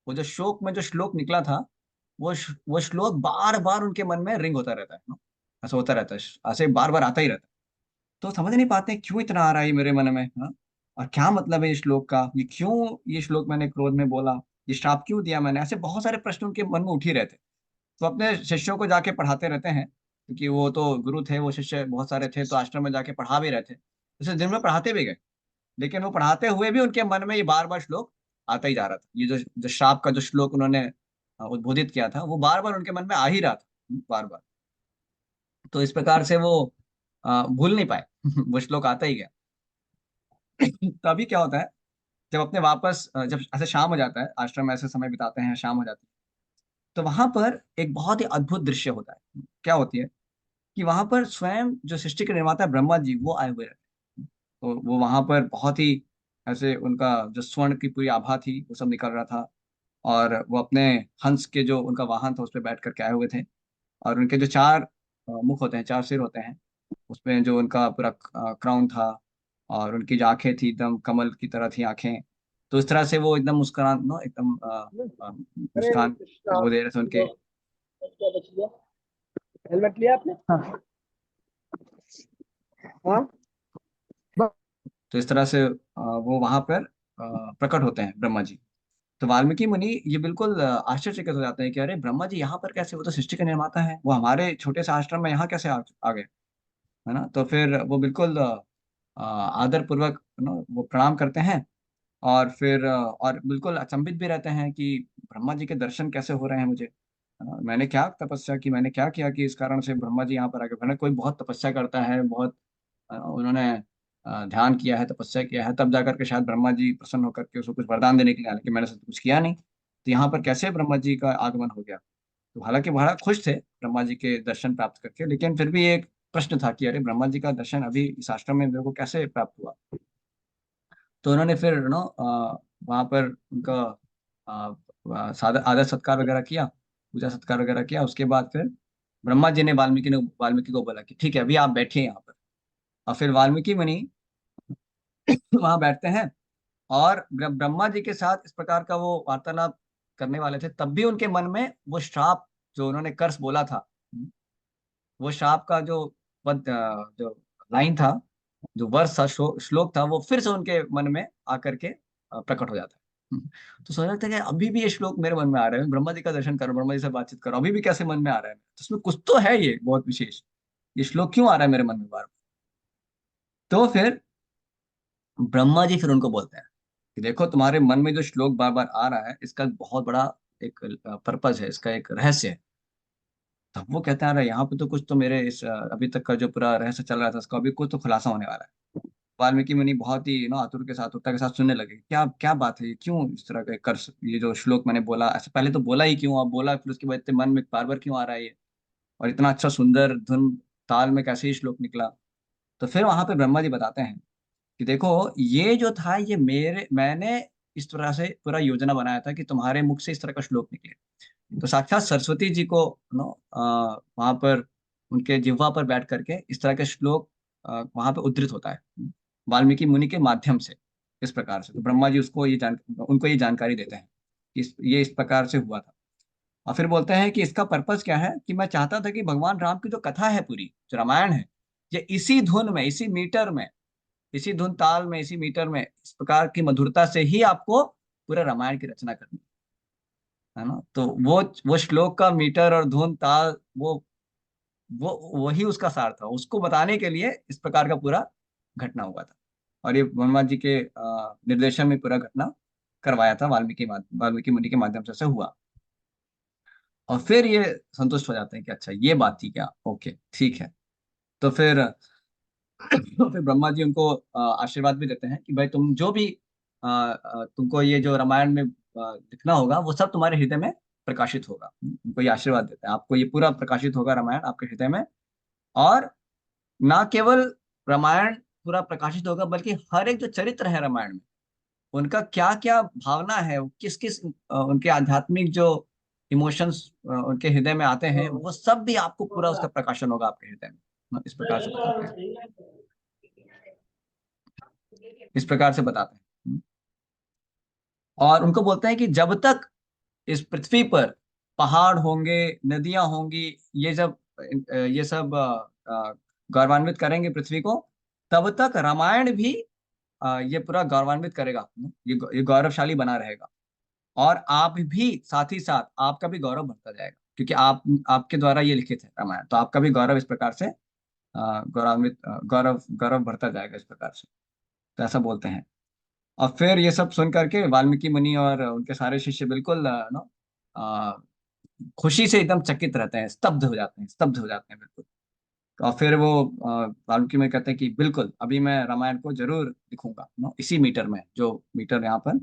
वो जो शोक में जो श्लोक निकला था, वो श्लोक बार बार उनके मन में रिंग होता रहता है ना, ऐसा होता रहता है, ऐसे बार बार आता ही रहता है। तो समझ नहीं पाते क्यों इतना आ रहा है ये मेरे मन में, हाँ, और क्या मतलब है इस श्लोक का, ये क्यों ये श्लोक मैंने क्रोध में बोला, ये श्राप क्यों दिया मैंने, ऐसे बहुत सारे प्रश्न उनके मन में उठ ही रहते। तो अपने शिष्यों को जाके पढ़ाते रहते हैं, क्योंकि वो तो गुरु थे, वो शिष्य बहुत सारे थे, तो आश्रम में जाके पढ़ा भी रहे थे, जैसे दिन में पढ़ाते भी गए। लेकिन वो पढ़ाते हुए भी उनके मन में ये बार बार श्लोक आता ही जा रहा था, ये जो जो श्राप का जो श्लोक उन्होंने उद्बोधित किया था वो बार बार उनके मन में आ ही रहा था, बार बार। तो इस प्रकार से वो भूल नहीं पाए वो श्लोक आता ही गया। तो अभी क्या होता है, जब अपने वापस जब ऐसे शाम हो जाता है, आश्रम में ऐसे समय बिताते हैं, शाम हो जाती है, तो वहां पर एक बहुत ही अद्भुत दृश्य होता है। क्या होती है कि वहां पर स्वयं जो सृष्टि के निर्माता है ब्रह्मा जी वो आए हुए रहते हैं। तो वो वहां पर बहुत ही ऐसे उनका जो स्वर्ण की पूरी आभा थी वो सब निकल रहा था, और वो अपने हंस के जो उनका वाहन था उस पर बैठ करके आए हुए थे। और उनके जो 4 मुख होते हैं, 4 सिर होते हैं, उसमें जो उनका पूरा क्राउन था, और उनकी जो आंखें थी एकदम कमल की तरह थी आंखें। तो इस तरह से वो एकदम मुस्कुरान नो एकदम अरे मुस्कान वो दे रहे थे उनके। क्या बच गया? हेलमेट लिया आपने? हाँ। तो इस तरह से वो वहां पर प्रकट होते हैं ब्रह्मा जी। तो वाल्मीकि मुनि ये बिल्कुल आश्चर्यचकित हो जाते हैं कि अरे ब्रह्मा जी यहाँ पर कैसे, वो तो सृष्टि के निर्माता है, वो हमारे छोटे से आश्रम में यहाँ कैसे आ गए, है ना। तो फिर वो बिल्कुल आदर पूर्वक वो प्रणाम करते हैं, और फिर और बिल्कुल अचंभित भी रहते हैं कि ब्रह्मा जी के दर्शन कैसे हो रहे हैं मुझे, है ना? मैंने क्या तपस्या की, मैंने क्या किया कि इस कारण से ब्रह्मा जी यहाँ पर आ गए, मैंने कोई बहुत तपस्या करता है, बहुत उन्होंने ध्यान किया है, तपस्या किया है, तब जाकर के शायद ब्रह्मा जी प्रसन्न होकर के उसको कुछ वरदान देने के लिए आए, लेकिन मैंने तो कुछ किया नहीं, तो यहाँ पर कैसे ब्रह्मा जी का आगमन हो गया। तो हालांकि बड़ा खुश थे ब्रह्मा जी के दर्शन प्राप्त करके, लेकिन फिर भी एक प्रश्न था कि अरे ब्रह्मा जी का दर्शन अभी इस आश्रम में मेरे को कैसे प्राप्त हुआ। तो उन्होंने फिर वहाँ पर उनका सादा आदर सत्कार वगैरह किया, पूजा सत्कार वगैरह किया। उसके बाद फिर ब्रह्मा जी ने वाल्मीकि को बोला कि ठीक है अभी आप बैठिए यहाँ पर। और फिर वाल्मीकि मुनि वहां बैठते हैं। और ब्रह्मा जी के साथ इस प्रकार का वो वार्तालाप करने वाले थे, तब भी उनके मन में वो श्राप जो उन्होंने कर्स बोला था, वो श्राप का जो जो लाइन था, जो वर्ष था, श्लोक था, वो फिर से उनके मन में आकर के प्रकट हो जाता है। तो सोच रहे थे कि अभी भी ये श्लोक मेरे मन में आ रहे हैं, ब्रह्मा जी का दर्शन करो, ब्रह्मा जी से बातचीत करो, अभी भी कैसे मन में आ रहा है, तो उसमें कुछ तो है ये बहुत विशेष, ये श्लोक क्यों आ रहा है मेरे मन में बार बार। तो फिर ब्रह्मा जी फिर उनको बोलते हैं कि देखो तुम्हारे मन में जो श्लोक बार बार आ रहा है, इसका बहुत बड़ा एक पर्पज है, इसका एक रहस्य है। तब वो कहते हैं अरे यहाँ पे तो कुछ तो मेरे इस अभी तक का जो पूरा रहस्य चल रहा था उसका अभी कुछ तो खुलासा होने वाला है। वाल्मीकि मुनि बहुत ही आतुर के साथ, उत्सुकता के साथ सुनने लगे, क्या क्या बात है, ये क्यों इस तरह का कर, ये जो श्लोक मैंने बोला ऐसे पहले तो बोला ही क्यों, अब बोला फिर उसके बाद इतने मन में बार बार क्यों आ रहा है ये, और इतना अच्छा सुंदर धुन ताल में कैसे ही श्लोक निकला। तो फिर वहां पे ब्रह्मा जी बताते हैं कि देखो ये जो था ये मैंने इस तरह से पूरा योजना बनाया था कि तुम्हारे मुख से इस तरह का श्लोक निकले। तो साक्षात सरस्वती जी को वहां पर उनके जिह्वा पर बैठ करके इस तरह के श्लोक वहां पे उद्धृत होता है वाल्मीकि मुनि के माध्यम से। इस प्रकार से तो ब्रह्मा जी उसको ये जान उनको ये जानकारी देते हैं कि ये इस प्रकार से हुआ था। और फिर बोलते हैं कि इसका पर्पस क्या है, कि मैं चाहता था कि भगवान राम की जो कथा है पूरी, जो रामायण है, ये इसी धुन में, इसी मीटर में, इसी धुन ताल में, इसी मीटर में, इस प्रकार की मधुरता से ही आपको पूरे रामायण की रचना करनी है ना। तो वो श्लोक का मीटर और धुन ताल, वो वही उसका सार था, उसको बताने के लिए इस प्रकार का पूरा घटना हुआ था। और ये वर्मा जी के निर्देशन में पूरा घटना करवाया था, वाल्मीकि मुनि के माध्यम से हुआ। और फिर ये संतुष्ट हो जाते हैं कि अच्छा ये बात थी क्या, ओके ठीक है। तो फिर तो फिर ब्रह्मा जी उनको आशीर्वाद भी देते हैं कि भाई तुम जो भी तुमको ये जो रामायण में लिखना होगा वो सब तुम्हारे हृदय में प्रकाशित होगा। उनको ये आशीर्वाद देते हैं, आपको ये पूरा प्रकाशित होगा रामायण आपके हृदय में। और ना केवल रामायण पूरा प्रकाशित होगा, बल्कि हर एक जो चरित्र है रामायण में, उनका क्या क्या भावना है, किस किस उनके आध्यात्मिक जो इमोशंस उनके हृदय में आते हैं, वो सब भी आपको पूरा उसका प्रकाशन होगा आपके हृदय में। इस प्रकार से बताते हैं, इस प्रकार से बताते हैं। और उनको बोलते हैं कि जब तक इस पृथ्वी पर पहाड़ होंगे, नदियां होंगी, ये सब गौरवान्वित करेंगे पृथ्वी को, तब तक रामायण भी ये पूरा गौरवान्वित करेगा, ये गौरवशाली बना रहेगा। और आप भी साथ ही साथ आपका भी गौरव बढ़ता जाएगा, क्योंकि आपके द्वारा ये लिखित है रामायण, तो आपका भी गौरव इस प्रकार से गौरव गौरव बढ़ता जाएगा इस प्रकार से। तो ऐसा बोलते हैं। और फिर ये सब सुन करके वाल्मीकि मुनि और उनके सारे शिष्य बिल्कुल खुशी से एकदम चकित रहते हैं, स्तब्ध हो जाते हैं, स्तब्ध हो जाते हैं बिल्कुल। और फिर वो वाल्मीकि मुनि कहते हैं कि बिल्कुल अभी मैं रामायण को जरूर लिखूंगा, इसी मीटर में, जो मीटर यहाँ पर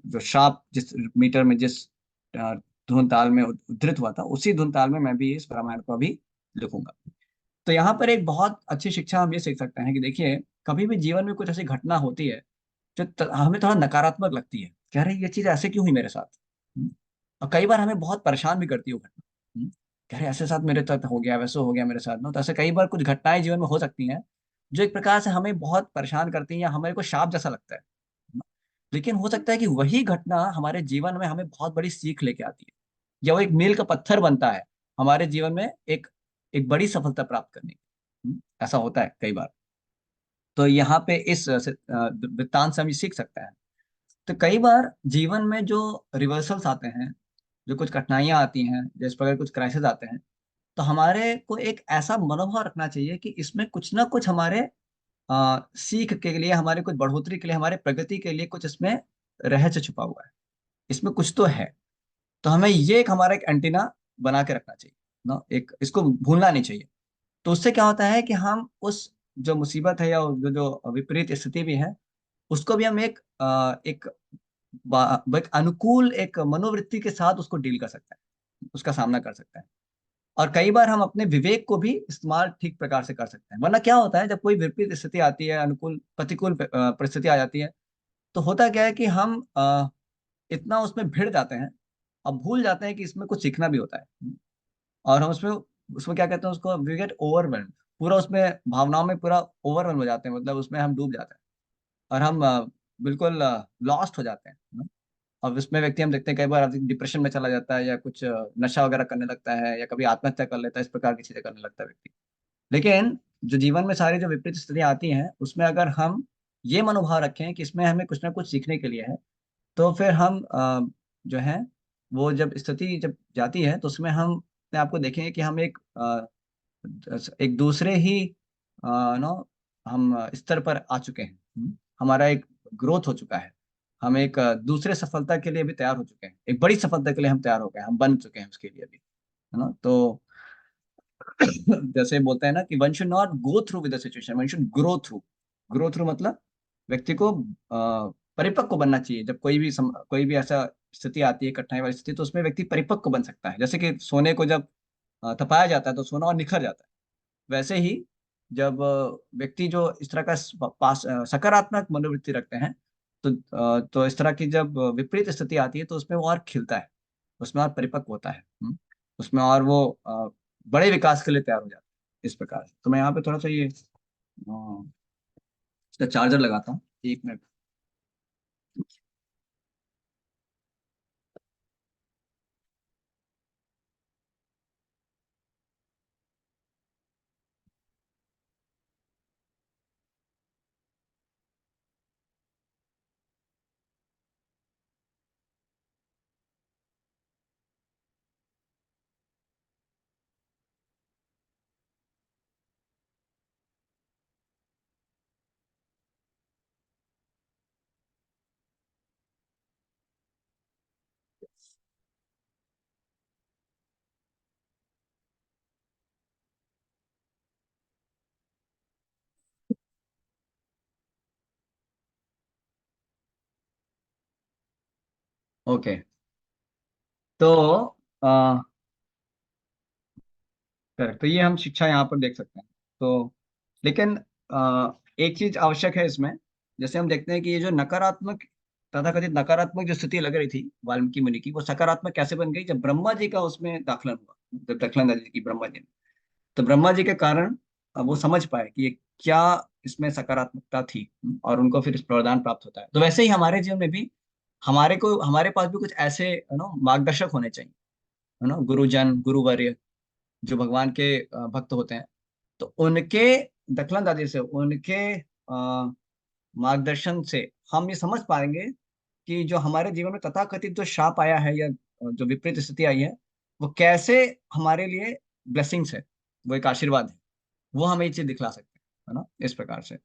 जो शाप जिस मीटर में, जिस अ, धुन ताल में उद्धृत हुआ था, उसी धुन ताल में मैं भी इस रामायण को अभी लिखूंगा। तो यहाँ पर एक बहुत अच्छी शिक्षा हम ये सीख सकते हैं कि देखिए, कभी भी जीवन में कुछ ऐसी घटना होती है जो हमें थोड़ा नकारात्मक लगती है, कह रहे ये चीज ऐसे क्यों हुई मेरे साथ। हम्म, और कई बार हमें बहुत परेशान भी करती है वो घटना। कह रहे ऐसे साथ मेरे साथ हो गया, वैसे हो गया मेरे साथ ना। तो ऐसे कई बार कुछ घटनाएं जीवन में हो सकती हैं जो एक प्रकार से हमें बहुत परेशान करती हैं, या हमारे को शाप जैसा लगता है। लेकिन हो सकता है कि वही घटना हमारे जीवन में हमें बहुत बड़ी सीख लेके आती है, या वो एक मील का पत्थर बनता है हमारे जीवन में एक एक बड़ी सफलता प्राप्त करने की। ऐसा होता है कई बार। तो यहाँ पे इस वृत्तांत से हम ये सीख सकते हैं। तो कई बार जीवन में जो रिवर्सल्स आते हैं, जो कुछ कठिनाइयां आती हैं, जिस प्रकार कुछ क्राइसिस आते हैं, तो हमारे को एक ऐसा मनोभाव रखना चाहिए कि इसमें कुछ ना कुछ हमारे सीख के लिए, हमारे कुछ बढ़ोतरी के लिए, हमारे प्रगति के लिए कुछ इसमें रहस्य छुपा हुआ है, इसमें कुछ तो है। तो हमें ये एक हमारा एक एंटीना बना के रखना चाहिए ना, एक इसको भूलना नहीं चाहिए। तो उससे क्या होता है कि हम उस जो मुसीबत है, या जो जो विपरीत स्थिति भी है, उसको भी हम एक अनुकूल एक मनोवृत्ति के साथ उसको डील कर सकते हैं, उसका सामना कर सकते हैं। और कई बार हम अपने विवेक को भी इस्तेमाल ठीक प्रकार से कर सकते हैं। वरना क्या होता है, जब कोई विपरीत स्थिति आती है, अनुकूल प्रतिकूल परिस्थिति आ जाती है, तो होता क्या है कि हम इतना उसमें भिड़ जाते हैं, अब भूल जाते हैं कि इसमें कुछ सीखना भी होता है। और हम उसमें उसमें क्या कहते हैं उसको, वी गेट ओवरवेल्म, पूरा उसमें भावनाओं में पूरा ओवरवेल्म हो जाते हैं, मतलब उसमें हम डूब जाते हैं और हम बिल्कुल लॉस्ट हो जाते हैं ना। और उसमें व्यक्ति हम देखते हैं कई बार डिप्रेशन में चला जाता है, या कुछ नशा वगैरह करने लगता है, या कभी आत्महत्या कर लेता है, इस प्रकार की चीजें करने लगता है व्यक्ति। लेकिन जो जीवन में सारी जो विपरीत स्थितियां आती हैं, उसमें अगर हम ये मनोभाव रखें कि इसमें हमें कुछ ना कुछ सीखने के लिए है, तो फिर हम जो है वो जब स्थिति जब जाती है तो उसमें हम अपने आप को देखेंगे कि हम एक दूसरे ही नो हम स्तर पर आ चुके हैं। हमारा एक ग्रोथ हो चुका है। हम एक दूसरे सफलता के लिए भी तैयार हो चुके हैं, एक बड़ी सफलता के लिए हम तैयार हो गए हैं, हम बन चुके हैं उसके लिए भी, है ना। तो जैसे बोलते हैं ना कि one should not go through with the situation, one should grow through. Grow through मतलब व्यक्ति को परिपक्व बनना चाहिए। जब कोई भी ऐसा स्थिति आती है, कठिनाई वाली स्थिति, तो उसमें व्यक्ति परिपक्व बन सकता है। जैसे कि सोने को जब तपाया जाता है तो सोना और निखर जाता है, वैसे ही जब व्यक्ति जो इस तरह का सकारात्मक मनोवृत्ति रखते हैं, तो इस तरह की जब विपरीत स्थिति आती है तो उसमें वो और खिलता है, उसमें और परिपक्व होता है। उसमें और वो बड़े विकास के लिए तैयार हो जाता है। इस प्रकार से। तो मैं यहाँ पे थोड़ा सा ये इसका चार्जर लगाता हूँ, 1 मिनट। ओके। तो करेक्ट, तो ये हम शिक्षा यहाँ पर देख सकते हैं। तो लेकिन एक चीज आवश्यक है इसमें। जैसे हम देखते हैं कि ये जो नकारात्मक, तथाकथित नकारात्मक जो स्थिति लग रही थी वाल्मीकि मुनि की, वो सकारात्मक कैसे बन गई जब ब्रह्मा जी का उसमें दाखिलन हुआ, जब दखलंदाजी की ब्रह्मा जी ने। तो ब्रह्मा जी के कारण वो समझ पाए कि ये क्या इसमें सकारात्मकता थी, और उनको फिर इस वरदान प्राप्त होता है। तो वैसे ही हमारे जीवन में भी हमारे पास भी कुछ ऐसे मार्गदर्शक होने चाहिए, है ना, गुरुजन गुरुवर्य, जो भगवान के भक्त होते हैं। तो उनके दखलन दादी से, उनके मार्गदर्शन से हम ये समझ पाएंगे कि जो हमारे जीवन में तथाकथित जो शाप आया है, या जो विपरीत स्थिति आई है, वो कैसे हमारे लिए ब्लेसिंग्स है, वो एक आशीर्वाद है। वो हमें ये चीज दिखला सकते हैं, है ना, इस प्रकार से।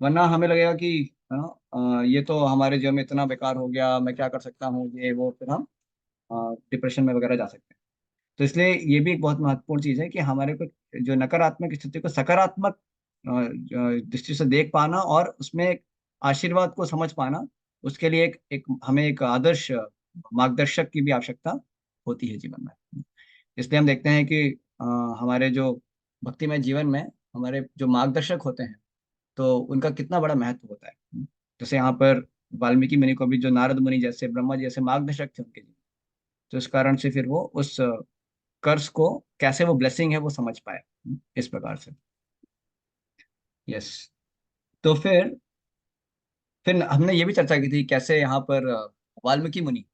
वरना हमें लगेगा कि है ना, ये तो हमारे जीवन में इतना बेकार हो गया, मैं क्या कर सकता हूँ, ये वो, फिर हम डिप्रेशन में वगैरह जा सकते हैं। तो इसलिए ये भी एक बहुत महत्वपूर्ण चीज है कि हमारे को जो नकारात्मक स्थिति को सकारात्मक दृष्टि से देख पाना, और उसमें एक आशीर्वाद को समझ पाना, उसके लिए एक हमें एक आदर्श मार्गदर्शक की भी आवश्यकता होती है जीवन में। इसलिए हम देखते हैं कि अ, हमारे जो भक्तिमय जीवन में हमारे जो मार्गदर्शक होते हैं, तो उनका कितना बड़ा महत्व होता है। जैसे यहाँ पर वाल्मीकि मुनि को भी जो नारद मुनि जैसे, ब्रह्मा जी जैसे मार्गदर्शक थे उनके लिए, तो इस कारण से फिर वो उस कर्ज को, कैसे वो ब्लेसिंग है वो समझ पाए, इस प्रकार से। यस। तो फिर हमने ये भी चर्चा की थी कैसे यहाँ पर वाल्मीकि मुनि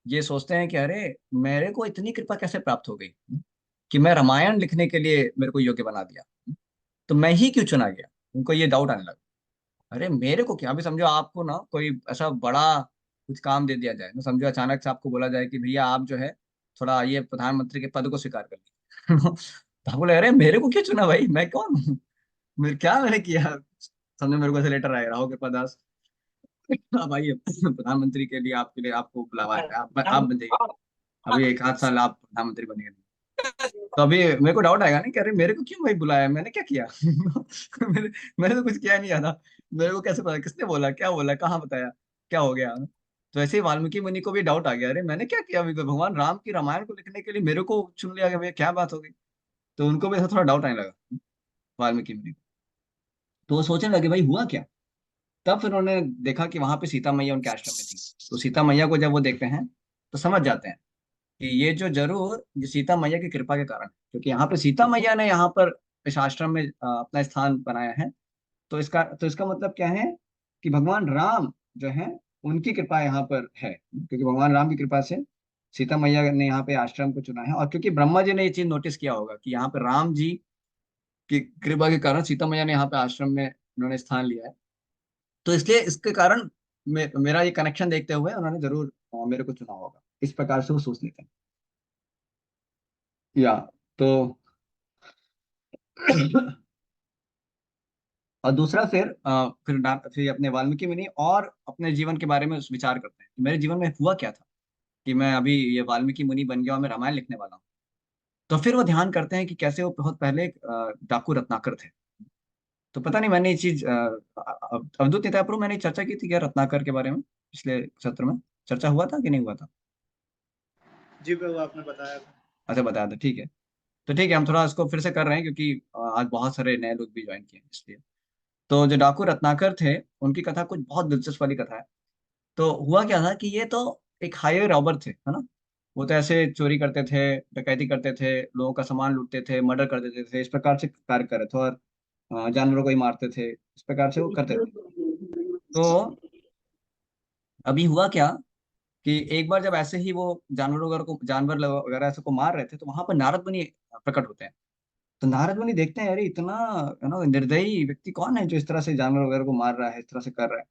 ये सोचते हैं कि अरे, मेरे को इतनी कृपा कैसे प्राप्त हो गई कि मैं रामायण लिखने के लिए मेरे को योग्य बना दिया, तो मैं ही क्यों चुना गया। उनको ये डाउट आने लगा, अरे मेरे को क्या। अभी समझो आपको ना कोई ऐसा बड़ा कुछ काम दे दिया जाए ना, समझो अचानक से आपको बोला जाए कि भैया आप जो है थोड़ा ये प्रधानमंत्री के पद को स्वीकार कर लीजिए। तो आप बोले, अरे मेरे को क्यों चुना भाई, मैं कौन हूँ, क्या मैंने किया। समझो मेरे को ऐसे लेटर आएगा, राहुल के पास, अब आइए प्रधानमंत्री के लिए, आपके लिए आपको बुलावा है, आप बन जाइए, अभी 1 आध साल आप प्रधानमंत्री बनेंगे। तो अभी मेरे को डाउट आएगा ना कि अरे मेरे को क्यों भाई बुलाया, मैंने क्या किया। मैंने तो कुछ किया नहीं था, मेरे को कैसे पता, किसने बोला, क्या बोला, कहाँ बताया, क्या हो गया। तो ऐसे ही वाल्मीकि मुनि को भी डाउट आ गया, अरे मैंने क्या किया, अभी तो भगवान राम की रामायण को लिखने के लिए मेरे को चुन लिया गया, भैया क्या बात हो गई। तो उनको भी ऐसा थोड़ा डाउट आने लगा वाल्मीकि मुनि को। तो वो सोचने लगे भाई हुआ क्या। तब फिर उन्होंने देखा कि वहां पे सीता मैया उनके आश्रम में थी। तो सीता मैया को जब वो देखते हैं तो समझ जाते हैं कि ये जो जरूर ये सीता मैया की कृपा के कारण है, क्योंकि यहाँ पे सीता मैया ने यहाँ पर इस आश्रम में अपना स्थान बनाया है। तो इसका मतलब क्या है कि भगवान राम जो है उनकी कृपा यहाँ पर है, क्योंकि भगवान राम की कृपा से सीता मैया ने यहाँ पे आश्रम को चुना है। और क्योंकि ब्रह्मा जी ने ये चीज नोटिस किया होगा कि यहाँ पे राम जी की कृपा के कारण सीता मैया ने यहाँ पे आश्रम में उन्होंने स्थान लिया है, तो इसलिए इसके कारण मेरा ये कनेक्शन देखते हुए उन्होंने जरूर मेरे को चुना होगा, इस प्रकार से वो सोच लेते हैं। या तो और दूसरा फिर अपने वाल्मीकि मुनि और अपने जीवन के बारे में विचार करते हैं कि मेरे जीवन में हुआ क्या था कि मैं अभी ये वाल्मीकि मुनि बन गया और मैं रामायण लिखने वाला हूँ। तो फिर वो ध्यान करते हैं कि कैसे वो बहुत पहले एक, डाकू रत्नाकर थे। तो पता नहीं मैंने ये चीज अवधूत नेता मैंने चर्चा की थी क्या रत्नाकर के बारे में पिछले सत्र में? चर्चा हुआ था कि नहीं हुआ था? जी प्रभु, आपने बताया था। अच्छा बताया था, ठीक है। तो ठीक है, हम थोड़ा इसको फिर से कर रहे हैं क्योंकि आज बहुत सारे नए लोग भी ज्वाइन किए हैं इसलिए। तो जो डाकू रत्नाकर थे उनकी कथा कुछ बहुत दिलचस्प वाली कथा है। तो हुआ क्या था कि ये तो एक हाईवे रॉबर थे, है ना। वो तो ऐसे चोरी करते थे, डकैती करते थे, लोगों का सामान लूटते थे, मर्डर कर देते थे, इस प्रकार से कार्य कर रहे थे। और जानवरों को ही मारते थे, इस प्रकार से वो करते थे। तो अभी हुआ क्या कि एक बार जब ऐसे ही वो जानवर वगैरह ऐसे को मार रहे थे, तो वहां पर नारद मुनि प्रकट होते हैं। तो नारद मुनि देखते हैं, अरे इतना है ना निर्दयी व्यक्ति कौन है जो इस तरह से जानवर वगैरह को मार रहा है, इस तरह से कर रहा है।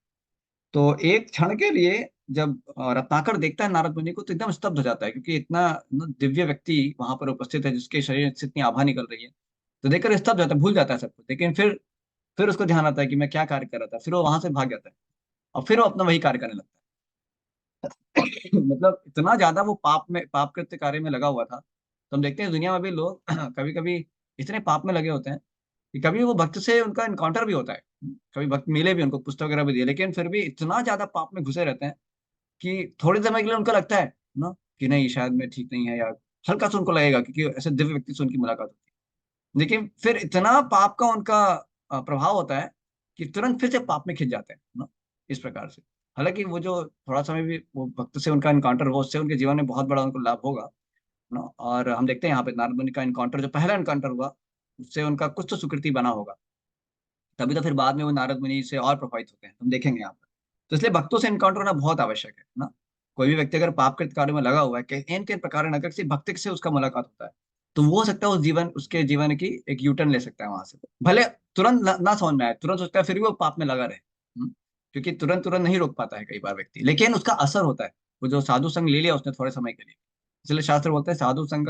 तो एक क्षण के लिए जब रत्नाकर देखता है नारद मुनि को, तो एकदम स्तब्ध हो जाता है, क्योंकि इतना दिव्य व्यक्ति वहां पर उपस्थित है जिसके शरीर से इतनी आभा निकल रही है। तो देखकर स्तब्ध हो जाता है, भूल जाता है सब कुछ। लेकिन फिर उसको ध्यान आता है कि मैं क्या कार्य कर रहा था, फिर वो वहां से भाग जाता है और फिर वो अपना वही कार्य करने लगता है। मतलब इतना ज्यादा वो पाप कृत्य कार्य में लगा हुआ था। तो हम देखते हैं दुनिया में भी लोग कभी कभी इतने पाप में लगे होते हैं कि कभी वो भक्त से उनका इनकाउंटर भी होता है, कभी भक्त मिले भी, उनको पुस्तक वगैरह भी दिए, लेकिन फिर भी इतना ज्यादा पाप में घुसे रहते हैं कि थोड़े समय के लिए उनको लगता है ना कि नहीं शायद मैं ठीक नहीं है, या हल्का सा उनको लगेगा, क्योंकि ऐसे दिव्य व्यक्ति से उनकी मुलाकात होती है। लेकिन फिर इतना पाप का उनका प्रभाव होता है कि तुरंत फिर से पाप में खिंच जाते हैं ना, इस प्रकार से। हालांकि वो जो थोड़ा समय भी वो भक्त से उनका इनकाउंटर हो, उससे उनके जीवन में बहुत बड़ा उनको लाभ होगा ना। और हम देखते हैं यहाँ पे नारद मुनि का इनकाउंटर, जो पहला इनकाउंटर हुआ, उससे उनका कुछ तो सुकृति बना होगा, तभी तो फिर बाद में वो नारद मुनि से और प्रभावित होते हैं, हम देखेंगे यहाँ पर। तो इसलिए भक्तों से इनकाउंटर होना बहुत आवश्यक है ना। कोई भी व्यक्ति अगर पाप कृत कार्य में लगा हुआ है, इन के प्रकार अगर किसी भक्त से उसका मुलाकात होता है, तो वो हो सकता है उसके जीवन की एक यूटर्न ले सकता है वहां से। भले तुरंत ना समझ में आए, तुरंत सोचता है, फिर भी वो पाप में लगा रहे। क्योंकि तुरंत तुरंत नहीं रोक पाता है कई बार व्यक्ति, लेकिन उसका असर होता है। वो जो साधु संग ले लिया उसने थोड़े समय के लिए, इसलिए शास्त्र बोलते हैं साधु संग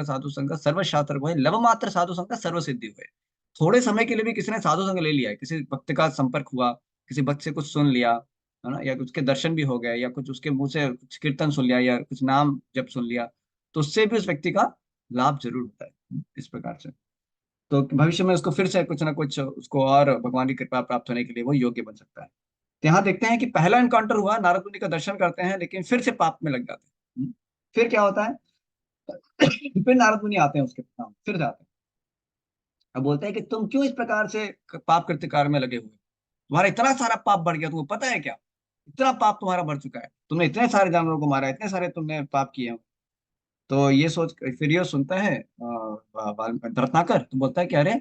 का सर्व शास्त्र को है, लव मात्र साधु संग का सर्व सिद्धि हुए। थोड़े समय के लिए भी किसी ने साधु संग ले लिया है, किसी भक्त का संपर्क हुआ, किसी भक्त से कुछ सुन लिया, है ना, या उसके दर्शन भी हो गए, या कुछ उसके मुंह से कुछ कीर्तन सुन लिया, या कुछ नाम जब सुन लिया, तो उससे भी उस व्यक्ति का लाभ जरूर होता है, इस प्रकार से। तो भविष्य में उसको फिर से कुछ ना कुछ उसको और भगवान की कृपा प्राप्त होने के लिए वो योग्य बन सकता है। तो यहाँ देखते हैं कि पहला एनकाउंटर हुआ, नारद मुनि का दर्शन करते हैं, लेकिन फिर से पाप में लग जाते हैं। फिर क्या होता है? फिर नारद मुनि आते हैं उसके पास, फिर से आते हैं। अब बोलते हैं कि तुम क्यों इस प्रकार से पाप कृत्य कार्य में लगे हुए, तुम्हारा इतना सारा पाप बढ़ गया, तुमको पता है क्या? इतना पाप तुम्हारा बढ़ चुका है, तुमने इतने सारे जानवरों को मारा है, इतने सारे तुमने पाप किए हैं। तो ये सोच फिर ये सुनता है रत्नाकर, तो बोलता है कि अरे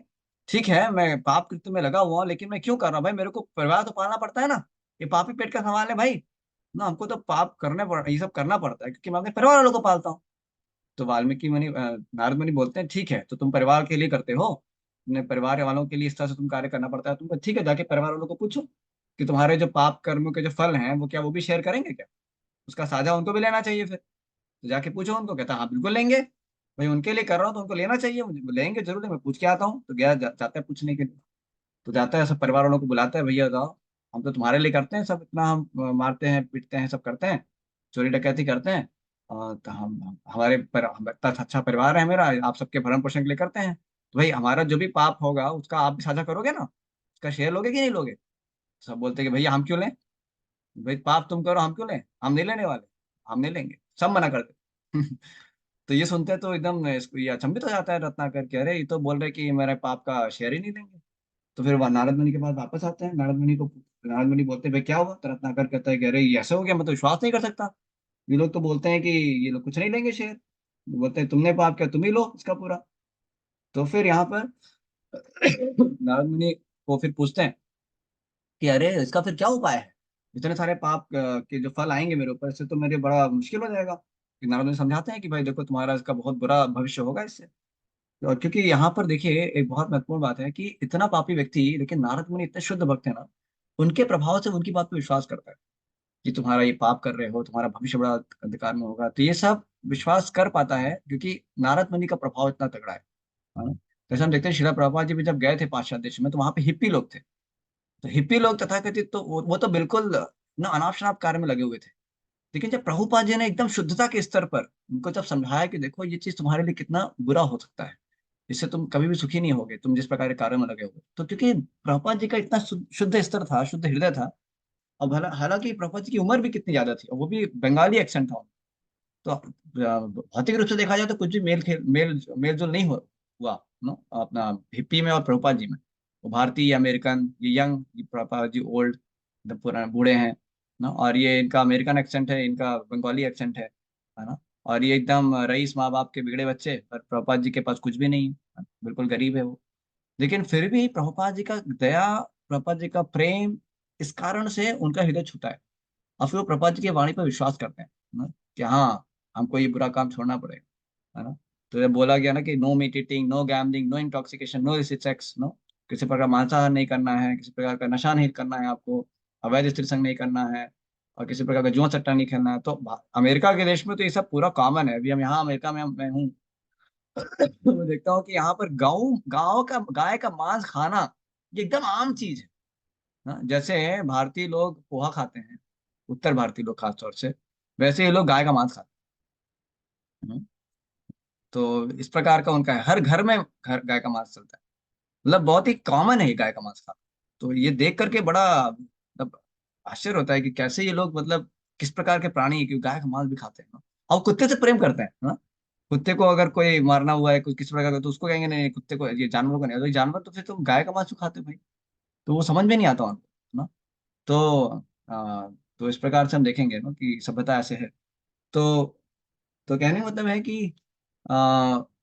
ठीक है, मैं पाप कृत्य में लगा हुआ हूँ, लेकिन मैं क्यों कर रहा हूँ भाई, मेरे को परिवार तो पालना पड़ता है ना। ये पापी पेट का सवाल है भाई ना, हमको तो ये सब करना पड़ता है, क्योंकि मैं अपने परिवार वालों को पालता हूँ। तो नारद मुनि बोलते हैं ठीक है, तो तुम परिवार के लिए करते हो, अपने परिवार वालों के लिए इस तरह से तुम कार्य करना पड़ता है तुमको, ठीक है, जाके परिवार वालों को पूछो कि तुम्हारे जो पाप कर्मों के जो फल हैं वो क्या वो भी शेयर करेंगे क्या, उसका साझा उनको भी लेना चाहिए फिर। तो जाके पूछो उनको, कहता हाँ बिल्कुल लेंगे, भाई उनके लिए कर रहा हूँ तो उनको लेना चाहिए, मुझे लेंगे जरूर है, मैं पूछ के आता हूँ। तो जाता है पूछने के लिए। तो जाता है, सब परिवार वालों को बुलाता है, भैया बताओ, हम तो तुम्हारे लिए करते हैं सब, इतना हम मारते हैं पीटते हैं सब करते हैं, चोरी डकैती करते हैं, तो हम इतना अच्छा परिवार है मेरा, आप सबके भरण पोषण के लिए करते हैं, तो भाई हमारा जो भी पाप होगा उसका आप भी साझा करोगे ना, उसका शेयर लोगे कि नहीं लोगे? सब बोलते हैं कि भैया हम क्यों लें, भाई पाप तुम करो हम क्यों लें, हम नहीं लेने वाले, हम नहीं लेंगे, सब मना करते। तो ये सुनते हैं तो एकदम इसको ये अचंभित हो जाता है रत्नाकर के, अरे ये तो बोल रहे कि मेरे पाप का शेयर ही नहीं लेंगे। तो फिर वह नारद मुनि के पास वापस आते हैं, नारद मुनि बोलते हैं भाई क्या हुआ, तो रत्नाकर कहता है कि अरे ये ऐसे हो गया, मैं तो विश्वास नहीं कर सकता, ये लोग तो बोलते हैं कि ये लोग कुछ नहीं लेंगे शेयर। बोलते हैं तुमने पाप किया, तुम ही लो इसका पूरा। तो फिर यहाँ पर नारद मुनि को फिर पूछते हैं कि अरे इसका फिर क्या उपाय है, इतने सारे पाप के जो फल आएंगे मेरे ऊपर, इससे तो मेरे बड़ा मुश्किल हो जाएगा। कि नारद मुनि समझाते हैं कि भाई देखो तुम्हारा इसका बहुत बुरा भविष्य होगा इससे। और क्योंकि यहाँ पर देखिए एक बहुत महत्वपूर्ण बात है कि इतना पापी व्यक्ति, लेकिन नारद मुनि इतने शुद्ध भक्त है ना, उनके प्रभाव से उनकी बात पे विश्वास करता है कि तुम्हारा ये पाप कर रहे हो, तुम्हारा भविष्य बड़ा अंधकार में होगा, तो ये सब विश्वास कर पाता है क्योंकि नारद मुनि का प्रभाव इतना तगड़ा है ना। जैसे हम देखते हैं, श्रीला प्रभुपाद जी भी जब गए थे पाश्चात्य देश में, तो वहां पे हिप्पी लोग थे। तो हिप्पी लोग तथाकथित, तो वो तो बिल्कुल ना अनाप शनाप कार्य में लगे हुए थे। लेकिन जब प्रभुपाद जी ने एकदम शुद्धता के स्तर पर उनको जब समझाया कि देखो ये चीज तुम्हारे लिए कितना बुरा हो सकता है, इससे तुम कभी भी सुखी नहीं होगे, तुम जिस प्रकार के कार्य में लगे हुए, तो क्योंकि प्रभुपाद जी का इतना शुद्ध स्तर था, शुद्ध हृदय था। अब हालांकि प्रभुपाद जी की उम्र भी कितनी ज्यादा थी, और वो भी बंगाली एक्सेंट था। तो भौतिक रूप से देखा जाए तो कुछ भी मेल जोल नहीं हुआ नो अपना हिप्पी में और प्रभुपाद जी में। वो भारतीय अमेरिकन, ये यंग, ये प्रभुपाद जी ओल्ड, मतलब पुराने बूढ़े हैं ना, और ये इनका अमेरिकन एक्सेंट है, इनका बंगाली एक्सेंट है ना। और ये एकदम रईस माँ बाप के बिगड़े बच्चे, पर प्रभुपाद जी के पास कुछ भी नहीं है, बिल्कुल गरीब है वो। लेकिन फिर भी प्रभुपाद जी का दया, प्रभुपाद जी का प्रेम, इस कारण से उनका हृदय छूता है। और फिर वो प्रभुपाद जी की वाणी पर विश्वास करते हैं ना, कि हाँ हमको ये बुरा काम छोड़ना पड़ेगा, है ना। तो ये बोला गया ना कि no meat eating, no gambling, no intoxication, no illicit sex, no, किसी प्रकार मांसाहार नहीं करना है, किसी प्रकार का नशा नहीं करना है आपको, अवैध स्त्री संग नहीं करना है, और किसी प्रकार का जुआ सट्टा नहीं खेलना है। तो अमेरिका के देश में तो ये सब पूरा कॉमन है। अभी हम यहाँ अमेरिका में मैं हूँ, तो मैं देखता हूँ कि यहाँ पर गाँव गाँव का गाय का मांस खाना ये एकदम आम चीज है ना। जैसे भारतीय लोग पोहा खाते हैं, उत्तर भारतीय लोग खास तौर से, वैसे ये लोग गाय का मांस खाते हैं। तो इस प्रकार का उनका है, हर घर में घर गाय का मांस चलता है। मतलब बहुत ही कॉमन है ये गाय का मांस खाना। तो ये देख करके बड़ा मतलब आश्चर्य होता है कि कैसे ये लोग, मतलब किस प्रकार के प्राणी है कि गाय का मांस भी खाते हैं ना। और कुत्ते से प्रेम करते हैं ना। कुत्ते को अगर कोई मारना हुआ है कुछ किसी प्रकार का, तो उसको कहेंगे नहीं नहीं, कुत्ते को, ये जानवर को नहीं, तो ये जानवर, तो फिर तुम गाय का मांस क्यों खाते हो भाई। तो वो समझ में नहीं आता उनको ना। तो तो इस प्रकार से हम देखेंगे ना कि सभ्यता ऐसे है। तो कहने का मतलब है कि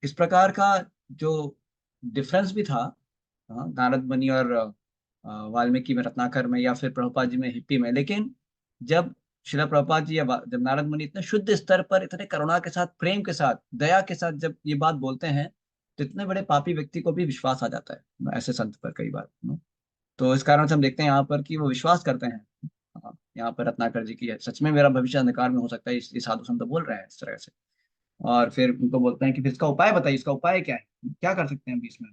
इस प्रकार का जो डिफरेंस भी था, नारद मुनि और वाल्मीकि में, रत्नाकर में, या फिर प्रभुपाद जी में, हिप्पी में। लेकिन जब शिला प्रभुपाद जी या जब नारद मुनि इतने शुद्ध स्तर पर, इतने करुणा के साथ, प्रेम के साथ, दया के साथ जब ये बात बोलते हैं, तो इतने बड़े पापी व्यक्ति को भी विश्वास आ जाता है ना, ऐसे संत पर कई बार ना। तो इस कारण से हम देखते हैं यहाँ पर कि वो विश्वास करते हैं। यहाँ पर रत्नाकर जी की, सच में मेरा भविष्य अंधकार में हो सकता है, इसलिए साधु संत बोल रहे हैं इस तरह से। और फिर उनको बोलते हैं कि फिर इसका उपाय बताइए, इसका उपाय क्या है, क्या कर सकते हैं हम इसमें।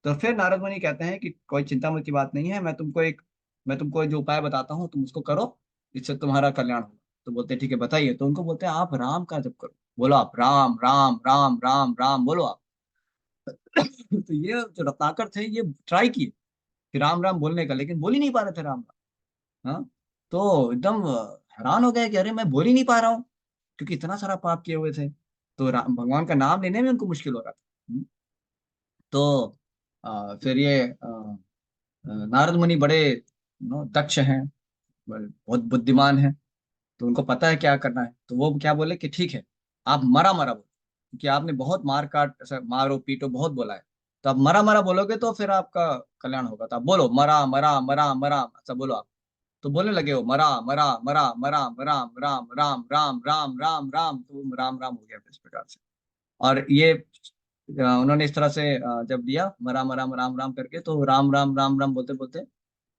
तो फिर नारद मुनि कहते हैं कि कोई चिंता की बात नहीं है, मैं तुमको जो उपाय बताता हूँ तुम उसको करो, इससे तुम्हारा कल्याण होगा। तो बोलते हैं ठीक है बताइए। तो उनको बोलते हैं आप राम का जप करो, बोलो आप राम राम राम राम राम बोलो आप। तो ये जो रत्नाकर थे ये ट्राई किए कि राम राम बोलने का, लेकिन बोल ही नहीं पा रहे थे राम राम। हाँ। तो एकदम हैरान हो गए कि अरे मैं बोल ही नहीं पा रहा हूँ, क्योंकि इतना सारा पाप किए हुए थे। तो भगवान का नाम लेने में उनको मुश्किल हो रहा था। तो फिर ये नारद मुनि बड़े दक्ष हैं, बहुत बुद्धिमान हैं। तो उनको पता है क्या करना है। तो वो क्या बोले कि ठीक है, आप मरा मरा बोलो, क्योंकि आपने बहुत मार काट, ऐसा मारो पीटो बहुत बोला है। तो आप मरा मरा बोलोगे तो फिर आपका कल्याण होगा। तो आप बोलो मरा मरा मरा मरा, ऐसा बोलो आप। तो बोलने लगे हो मरा मरा मरा मरा राम राम राम राम राम राम राम, तो वो राम राम हो गया फिर इस प्रकार से। और ये उन्होंने इस तरह से जब दिया राम राम राम राम करके, तो राम राम बोलते बोलते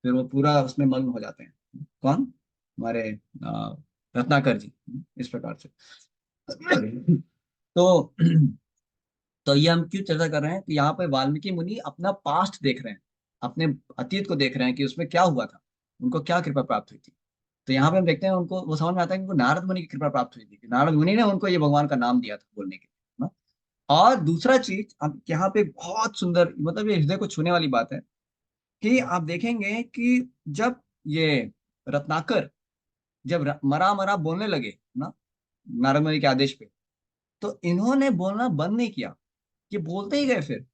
फिर वो पूरा उसमें मग्न हो जाते हैं। कौन? हमारे रत्नाकर जी, इस प्रकार से। तो ये हम क्यों चर्चा कर रहे हैं कि यहाँ पे वाल्मीकि मुनि अपना पास्ट देख रहे हैं, अपने अतीत को देख रहे हैं कि उसमें क्या हुआ था, उनको क्या कृपा प्राप्त हुई थी। तो यहाँ पे हम देखते हैं उनको वो समझ में आता है कि उनको नारद मुनि की कृपा प्राप्त हुई थी, कि नारद मुनि ने उनको ये भगवान का नाम दिया था बोलने के लिए ना। और दूसरा चीज अब यहाँ पे बहुत सुंदर, मतलब ये हृदय को छूने वाली बात है कि आप देखेंगे कि जब ये रत्नाकर जब मरा मरा बोलने लगे ना नारद मुनि के आदेश पे, तो इन्होंने बोलना बंद नहीं किया, ये बोलते ही गए फिर।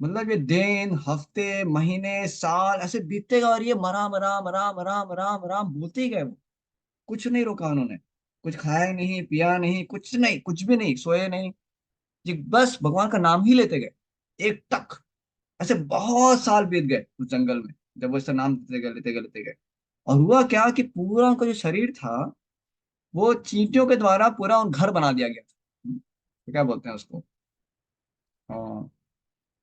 मतलब ये दिन हफ्ते महीने साल ऐसे बीतते गए, और ये मरा मरा मरा मरा मरा मरा बोलते ही गए वो, कुछ नहीं रोका उन्होंने, कुछ खाया नहीं, पिया नहीं, कुछ नहीं, कुछ भी नहीं, सोए नहीं जी, बस भगवान का नाम ही लेते गए एक टक। ऐसे बहुत साल बीत गए उस जंगल में, जब वो इसका नाम लेते गए। और हुआ क्या कि पूरा उनका जो शरीर था वो चींटियों के द्वारा पूरा उन घर बना दिया गया था। तो क्या बोलते हैं उसको, हाँ,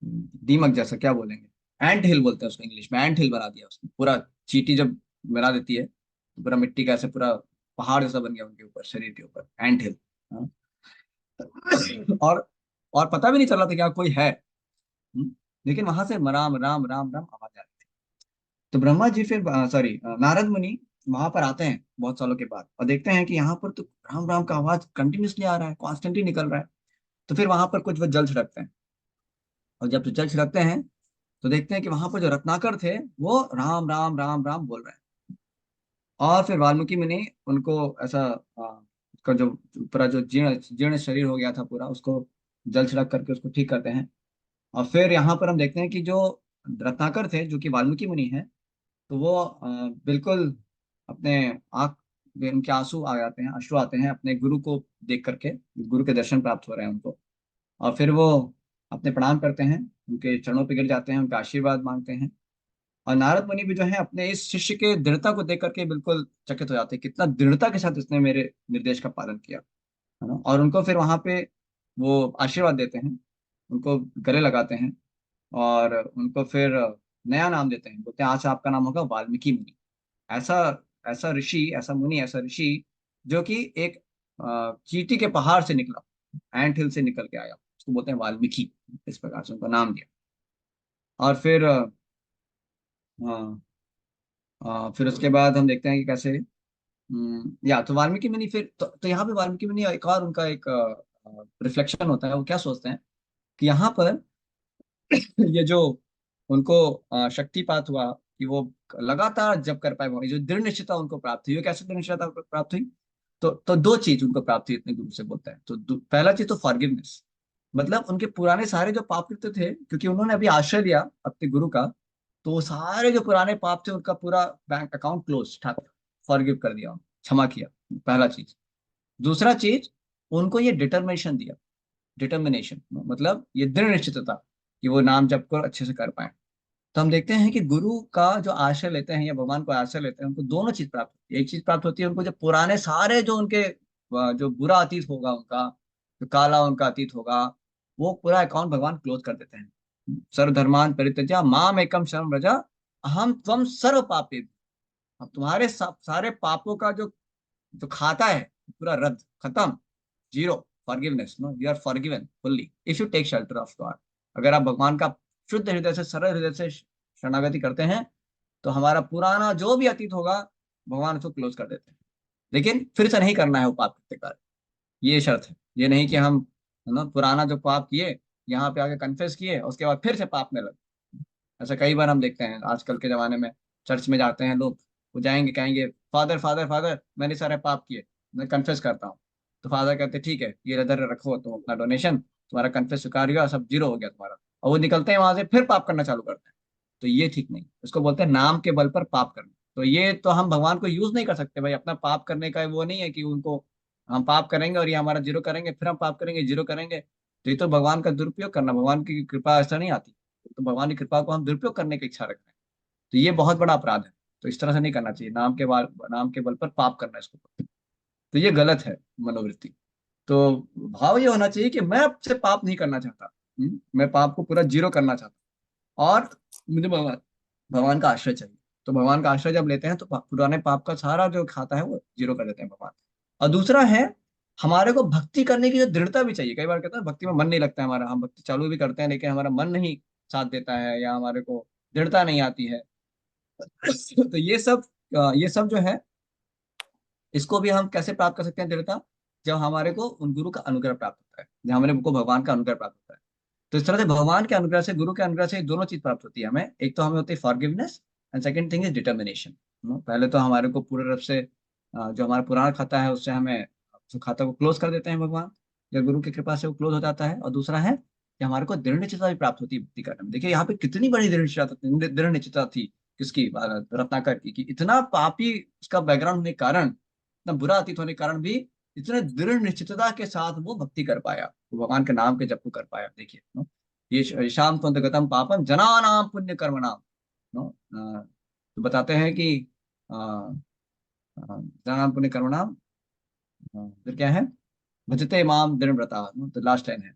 दीमक जैसा क्या बोलेंगे, एंट हिल बोलते हैं उसको इंग्लिश में। एंट हिल बना दिया उसने पूरा। चींटी जब बना देती है तो पूरा मिट्टी का ऐसे पूरा पहाड़ जैसा बन गया उनके ऊपर, शरीर के ऊपर, एंट हिल। और और पता भी नहीं चला था कि यहाँ कोई है। हम्म, लेकिन वहां से राम राम राम राम आवाज आ रही थी। तो ब्रह्मा जी फिर, सॉरी, नारद मुनि वहां पर आते हैं बहुत सालों के बाद और देखते हैं कि यहाँ पर तो राम राम का आवाज कंटिन्यूसली आ रहा है, कॉन्स्टेंटली निकल रहा है। तो फिर वहां पर कुछ वो जल छिड़कते हैं। और जब जल छिड़कते हैं तो देखते हैं कि वहां पर जो रत्नाकर थे वो राम राम राम राम बोल रहे हैं। और फिर वाल्मीकि मुनि उनको ऐसा, उसका जो पूरा जो जीर्ण जीर्ण शरीर हो गया था पूरा, उसको जल छिड़क करके उसको ठीक करते हैं। और फिर यहाँ पर हम देखते हैं कि जो रत्नाकर थे जो कि वाल्मीकि मुनि हैं, तो वो बिल्कुल अपने आंख में उनके आंसू आ जाते हैं, अश्रु आते हैं अपने गुरु को देख करके। गुरु के दर्शन प्राप्त हो रहे हैं उनको। और फिर वो अपने प्रणाम करते हैं, उनके चरणों पे गिर जाते हैं, उनका आशीर्वाद मांगते हैं। और नारद मुनि भी जो है अपने इस शिष्य के दृढ़ता को देख करके बिल्कुल चकित हो जाते हैं, कितना दृढ़ता के साथ इसने मेरे निर्देश का पालन किया, है ना। और उनको फिर वहां पे वो आशीर्वाद देते हैं, उनको गले लगाते हैं। और उनको फिर नया नाम देते हैं, बोलते हैं आज से आपका नाम होगा वाल्मीकि मुनि। ऐसा ऐसा ऋषि, ऐसा मुनि, ऐसा ऋषि जो कि एक चींटी के पहाड़ से निकला, एंट हिल से निकल के आया, उसको बोलते हैं वाल्मीकि। इस प्रकार से उनको नाम दिया। और फिर फिर उसके बाद हम देखते हैं कि कैसे, या तो वाल्मीकि मुनि फिर तो यहाँ पे वाल्मीकि मुनि एक और उनका एक रिफ्लेक्शन होता है। वो क्या सोचते हैं कि यहाँ पर ये जो उनको शक्तिपात हुआ कि वो लगातार जब कर पाए, वो जो दृढ़ निश्चयता उनको प्राप्त हुई, वो कैसे दृढ़ निश्चयता प्राप्त हुई। तो दो चीज उनको प्राप्त हुई इतने गुरु से, बोलता है। तो पहला चीज तो फॉरगिवनेस, मतलब उनके पुराने सारे जो पाप कृत्य थे, क्योंकि उन्होंने अभी आश्रय लिया अपने गुरु का, तो वो सारे जो पुराने पाप थे उनका पूरा bank account close, Thakur forgive कर दिया, क्षमा किया। पहला चीज। दूसरा चीज, उनको ये डिटर्मिनेशन दिया, डिटर्मिनेशन मतलब ये दृढ़ निश्चितता कि वो नाम जप कर अच्छे से कर पाए। तो हम देखते हैं कि गुरु का जो आश्रय लेते हैं या भगवान को आश्रय लेते हैं, उनको दोनों चीज प्राप्त होती है। एक चीज प्राप्त होती है उनको, जो पुराने सारे जो उनके जो बुरा अतीत होगा उनका, जो काला उनका अतीत होगा, वो पूरा अकाउंट भगवान क्लोज कर देते हैं। सर्वधर्मान परित्यज्य माम एकम शरणं व्रज अहम त्वम सर्व पापे। अब तुम्हारे सारे पापों का जो खाता है पूरा रद्द, खत्म, zero, forgiveness, no, you are forgiven fully if you take shelter of God. अगर आप भगवान का शुद्ध हृदय से, सरल हृदय से शरणागति करते हैं, तो हमारा पुराना जो भी अतीत होगा भगवान उसको क्लोज कर देते हैं। लेकिन फिर से नहीं करना है वो पाप कृत्य कार्य, ये शर्त है। ये नहीं कि हम, है ना, पुराना जो पाप किए यहाँ पे आके कन्फेस किए उसके बाद फिर से पाप में लगे। ऐसा कई बार हम देखते हैं आजकल के जमाने में। चर्च में जाते हैं लोग, वो जाएंगे कहेंगे फादर फादर फादर मैंने सारे पाप किए, मैं कन्फेस करता हूँ। तो फादर कहते ठीक है ये इधर रखो तुम अपना डोनेशन, तुम्हारा कन्फेस स्वीकार हुआ, सब जीरो हो गया तुम्हारा। और वो निकलते हैं वहां से फिर पाप करना चालू करते हैं। तो ये ठीक नहीं, इसको बोलते हैं नाम के बल पर पाप करना। तो ये तो हम भगवान को यूज नहीं कर सकते भाई, अपना पाप करने का वो नहीं है कि उनको हम पाप करेंगे और ये हमारा जीरो करेंगे, फिर हम पाप करेंगे जीरो करेंगे। तो ये तो भगवान का दुरुपयोग करना, भगवान की कृपा ऐसा नहीं आती। तो भगवान की कृपा को हम दुरुपयोग करने की इच्छा रख रहे हैं, तो ये बहुत बड़ा अपराध है। तो इस तरह से नहीं करना चाहिए, नाम के बल पर पाप करना इसको बोलते हैं। तो ये गलत है मनोवृत्ति। तो भाव ये होना चाहिए कि मैं अब से पाप नहीं करना चाहता। मैं पाप को पूरा जीरो करना चाहता हूँ। और मुझे भगवान भगवान का आश्रय चाहिए। तो भगवान का आश्रय जब लेते हैं तो पुराने पाप का सारा जो खाता है वो जीरो कर देते हैं भगवान। और दूसरा है, हमारे को भक्ति करने की जो दृढ़ता भी चाहिए। कई बार कहते हैं भक्ति में मन नहीं लगता है हमारा, हम भक्ति चालू भी करते हैं लेकिन हमारा मन नहीं साथ देता है, या हमारे को दृढ़ता नहीं आती है। तो ये सब जो है, इसको भी हम कैसे प्राप्त कर सकते हैं दृढ़ता, जब हमारे को उन गुरु का अनुग्रह प्राप्त होता है, जब हमारे को भगवान का अनुग्रह प्राप्त होता है। तो इस तरह से भगवान के अनुग्रह से, गुरु के अनुग्रह से दोनों चीज प्राप्त होती है हमें। एक तो हमें होती है forgiveness, and second thing is determination. पहले तो हमारे को पूरे रूप से जो हमारा पुराना खाता है उससे हमें उस खाता को क्लोज कर देते हैं भगवान, या गुरु की कृपा से वो क्लोज हो जाता है। और दूसरा है कि हमारे को दृढ़ निश्चयता भी प्राप्त होती है भक्ति करने में। देखिए यहाँ पे कितनी बड़ी दृढ़ निश्चयता थी किसकी, रत्नाकर की, कि इतना पापी उसका बैकग्राउंड होने के कारण, इतना बुरा अतीत होने के कारण भी इतने दृढ़ निश्चितता के साथ वो भक्ति कर पाया, वो भगवान के नाम के जप को कर पाया। देखिए नो, ये शाम गतम पापम जनानाम पुण्य कर्मणाम, नो, तो बताते हैं कि जनानाम पुण्य कर्मणाम, फिर क्या है, भजते माम दृढ़ व्रता, तो लास्ट लाइन है।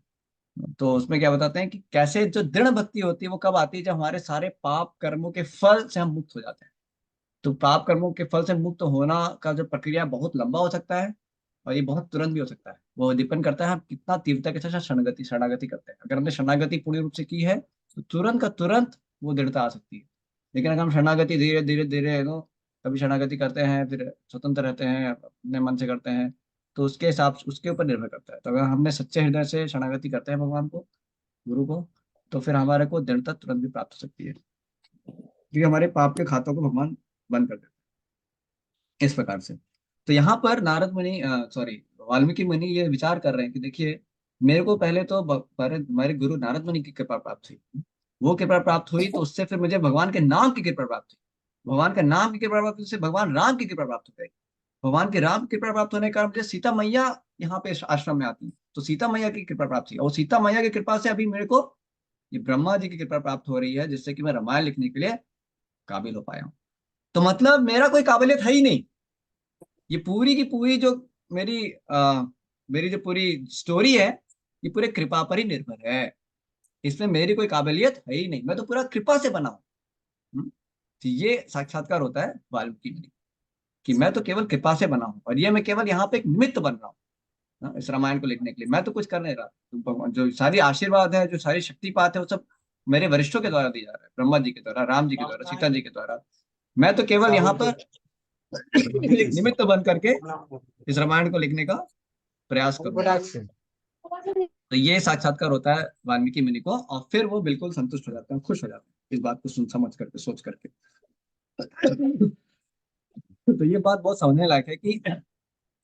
तो उसमें क्या बताते हैं कि कैसे जो दृढ़ भक्ति होती है वो कब आती है, जब हमारे सारे पाप कर्मों के फल से हम मुक्त हो जाते हैं। तो पाप कर्मों के फल से मुक्त होना का जो प्रक्रिया बहुत लंबा हो सकता है, और ये बहुत तुरंत भी हो सकता है। वो डिपेंड करता है हम कितना तीव्रता के साथ शरणागति शरणागति करते हैं। अगर हमने शरणागति पूर्ण रूप से की है तो तुरंत का तुरंत वो दृढ़ता आ सकती है। लेकिन अगर हम शरणागति धीरे धीरे धीरे नो, कभी शरणागति करते हैं फिर स्वतंत्र रहते हैं अपने मन से करते हैं, तो उसके हिसाब से उसके ऊपर निर्भर करता है। तो अगर हमने सच्चे हृदय से शरणागति करते हैं भगवान को, गुरु को, तो फिर हमारे को दृढ़ता तुरंत भी प्राप्त हो सकती है, क्योंकि हमारे पाप के खातों को भगवान बंद कर देते हैं इस प्रकार से। तो यहाँ पर नारद मुनि, सॉरी, वाल्मीकि मुनि ये विचार कर रहे हैं कि देखिए, मेरे को पहले तो मेरे गुरु नारद मुनि की कृपा प्राप्त हुई, वो कृपा प्राप्त हुई तो उससे फिर मुझे भगवान के नाम की कृपा प्राप्त हुई, भगवान के नाम की कृपा प्राप्त हुई, उससे भगवान राम की कृपा प्राप्त हो गई। भगवान के राम की कृपा प्राप्त होने के कारण मुझे सीता मैया यहाँ पे आश्रम में आती है, तो सीता मैया की कृपा प्राप्त हुई, और सीता मैया की कृपा से अभी मेरे को ये ब्रह्मा जी की कृपा प्राप्त हो रही है, जिससे कि मैं रामायण लिखने के लिए काबिल हो पाया हूँ। तो मतलब मेरा कोई काबिलियत है ही नहीं, ये पूरी की पूरी जो मेरी मेरी जो पूरी स्टोरी है, ये पूरे कृपा पर ही निर्भर है। इसमें मेरी कोई काबिलियत है ही नहीं, मैं तो पूरा कृपा से बना हूँ। तो ये साक्षात्कार होता है वाल्मीकि में, कि मैं तो केवल कृपा से बना हूँ, और ये मैं केवल यहाँ पे एक निमित्त बन रहा हूँ। इस रामायण को लिखने के लिए मैं तो कुछ कर नहीं रहा। तो जो सारी आशीर्वाद है, जो सारी शक्तिपात है, वो सब मेरे वरिष्ठों के द्वारा दी जा रहा है, ब्रह्मा जी के द्वारा, राम जी के द्वारा, सीता जी के द्वारा। मैं तो केवल यहाँ पर एक निमित्त बन करके इस रामायण को लिखने का प्रयास करूंगा। तो ये साक्षात्कार होता है वाल्मीकि मुनि को, और फिर वो बिल्कुल संतुष्ट हो जाते हैं, खुश हो जाते हैं इस बात को सुन समझ करके, सोच करके। तो ये बात बहुत समझने लायक है कि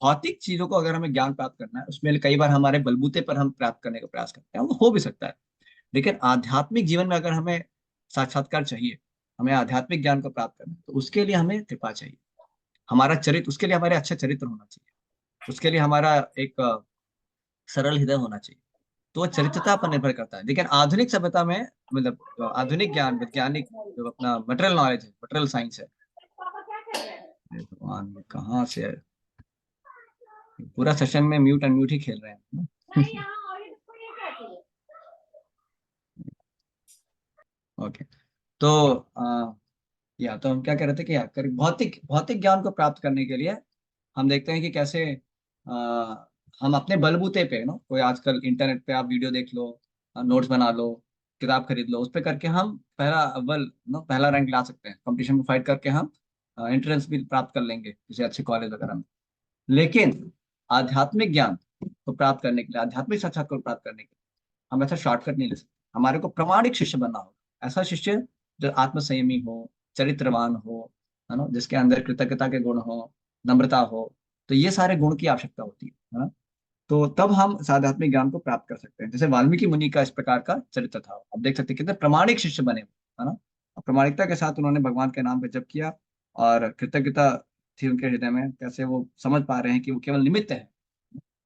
भौतिक चीजों को अगर हमें ज्ञान प्राप्त करना है, उसमें कई बार हमारे बलबूते पर हम प्राप्त करने का प्रयास करते हैं, वो हो भी सकता है। लेकिन आध्यात्मिक जीवन में अगर हमें साक्षात्कार चाहिए, हमें आध्यात्मिक ज्ञान को प्राप्त करना है, तो उसके लिए हमें कृपा चाहिए, हमारा चरित्र, उसके लिए हमारे अच्छा चरित्र होना चाहिए, उसके लिए हमारा एक सरल हृदय होना चाहिए। तो वो चरित्रता पर निर्भर करता है। लेकिन आधुनिक सभ्यता में, मतलब आधुनिक ज्ञान, वैज्ञानिक जो अपना मटेरियल नॉलेज है, मटेरियल साइंस है, ये भगवान कहाँ से है? पूरा सेशन में म्यूट अनम्यूट ही खेल रहे हैं। ओके। तो या तो हम क्या कह रहे थे कि भौतिक भौतिक ज्ञान को प्राप्त करने के लिए हम देखते हैं कि कैसे हम अपने बलबूते पे नो, कोई आजकल इंटरनेट पे आप वीडियो देख लो, नोट्स बना लो, किताब खरीद लो, उस पे करके हम पहला अव्वल नो पहला रैंक ला सकते हैं, कंपटीशन में फाइट करके हम एंट्रेंस भी प्राप्त कर लेंगे किसी अच्छे कॉलेज वगैरह में। लेकिन आध्यात्मिक ज्ञान को प्राप्त करने के लिए, आध्यात्मिक साक्षात्कार को प्राप्त करने के लिए हम ऐसा शॉर्टकट नहीं ले सकते। हमारे को प्रामाणिक शिष्य बनना होगा, ऐसा शिष्य जो आत्मसंयमी हो, चरित्रवान हो, है ना, जिसके अंदर कृतज्ञता के गुण हो, नम्रता हो। तो ये सारे गुण की आवश्यकता होती है ना। तो तब हम इस आध्यात्मिक ज्ञान को प्राप्त कर सकते हैं। जैसे वाल्मीकि मुनि का इस प्रकार का चरित्र था, आप देख सकते हैं कितने प्रामाणिक शिष्य बने, है ना। और प्रामाणिकता के साथ उन्होंने भगवान के नाम पे जप किया, और कृतज्ञता थी उनके हृदय में। कैसे वो समझ पा रहे हैं कि वो केवल निमित्त है,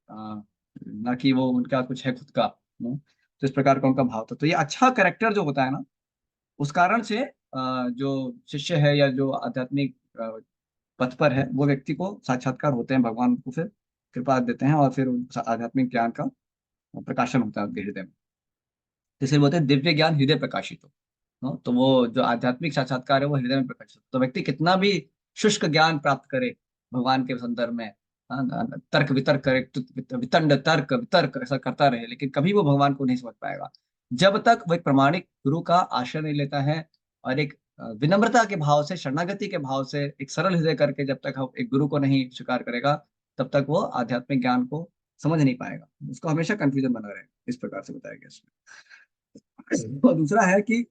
ना कि वो उनका कुछ है खुद का, नो? तो इस प्रकार का उनका भाव था। तो ये अच्छा करेक्टर जो होता है ना, उस कारण से जो शिष्य है या जो आध्यात्मिक पथ पर है, वो व्यक्ति को साक्षात्कार होते हैं, भगवान को फिर कृपा देते हैं, और फिर आध्यात्मिक ज्ञान का प्रकाशन होता है उनके हृदय में। तो इसलिए बोलते हैं दिव्य ज्ञान हृदय प्रकाशित हो, नो? तो वो जो आध्यात्मिक साक्षात्कार है वो हृदय में प्रकाशित हो। तो व्यक्ति कितना भी शुष्क ज्ञान प्राप्त करे भगवान के संदर्भ में, तर्क वितर्क करे, वितंड तर्क वितर्क ऐसा करता रहे, लेकिन कभी वो भगवान को नहीं समझ पाएगा जब तक वो एक प्रमाणिक गुरु का आश्रय नहीं लेता है, और एक विनम्रता के भाव से, शरणागति के भाव से, एक सरल हृदय करके जब तक हम एक गुरु को नहीं स्वीकार करेगा, तब तक वो आध्यात्मिक ज्ञान को समझ नहीं पाएगा। उसको हमेशा कंफ्यूजन बना रहेगा। इस प्रकार से बताया गया इसमें। और दूसरा है कि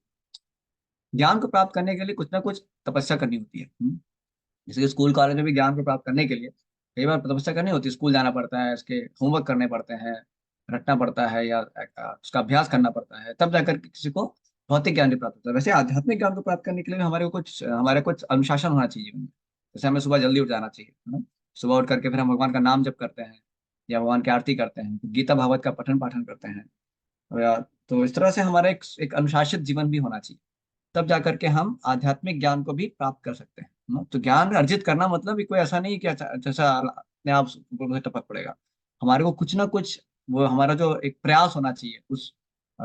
ज्ञान को प्राप्त करने के लिए कुछ ना कुछ तपस्या करनी होती है। जैसे कि स्कूल कॉलेज में भी ज्ञान को प्राप्त करने के लिए कई बार तपस्या करनी होती है, स्कूल जाना पड़ता है, इसके होमवर्क करने पड़ते हैं, रटना पड़ता है, या उसका अभ्यास करना पड़ता है, तब जाकर के किसी को भौतिक ज्ञान भी प्राप्त होता है। वैसे आध्यात्मिक ज्ञान को प्राप्त करने के लिए हमारे कुछ अनुशासन होना चाहिए। जैसे हमें सुबह जल्दी उठ जाना चाहिए, है ना। सुबह उठ करके फिर हम भगवान का नाम जप करते हैं, या भगवान की आरती करते हैं, गीता भागवत का पठन पाठन करते हैं, या तो इस तरह से हमारा एक अनुशासित जीवन भी होना चाहिए। तब जा करके हम आध्यात्मिक ज्ञान को भी प्राप्त कर सकते हैं ना। तो ज्ञान अर्जित करना मतलब भी कोई ऐसा नहीं कि जैसा अपने आप ऊपर से टपक पड़ेगा। हमारे को कुछ ना कुछ, वो हमारा जो एक प्रयास होना चाहिए उस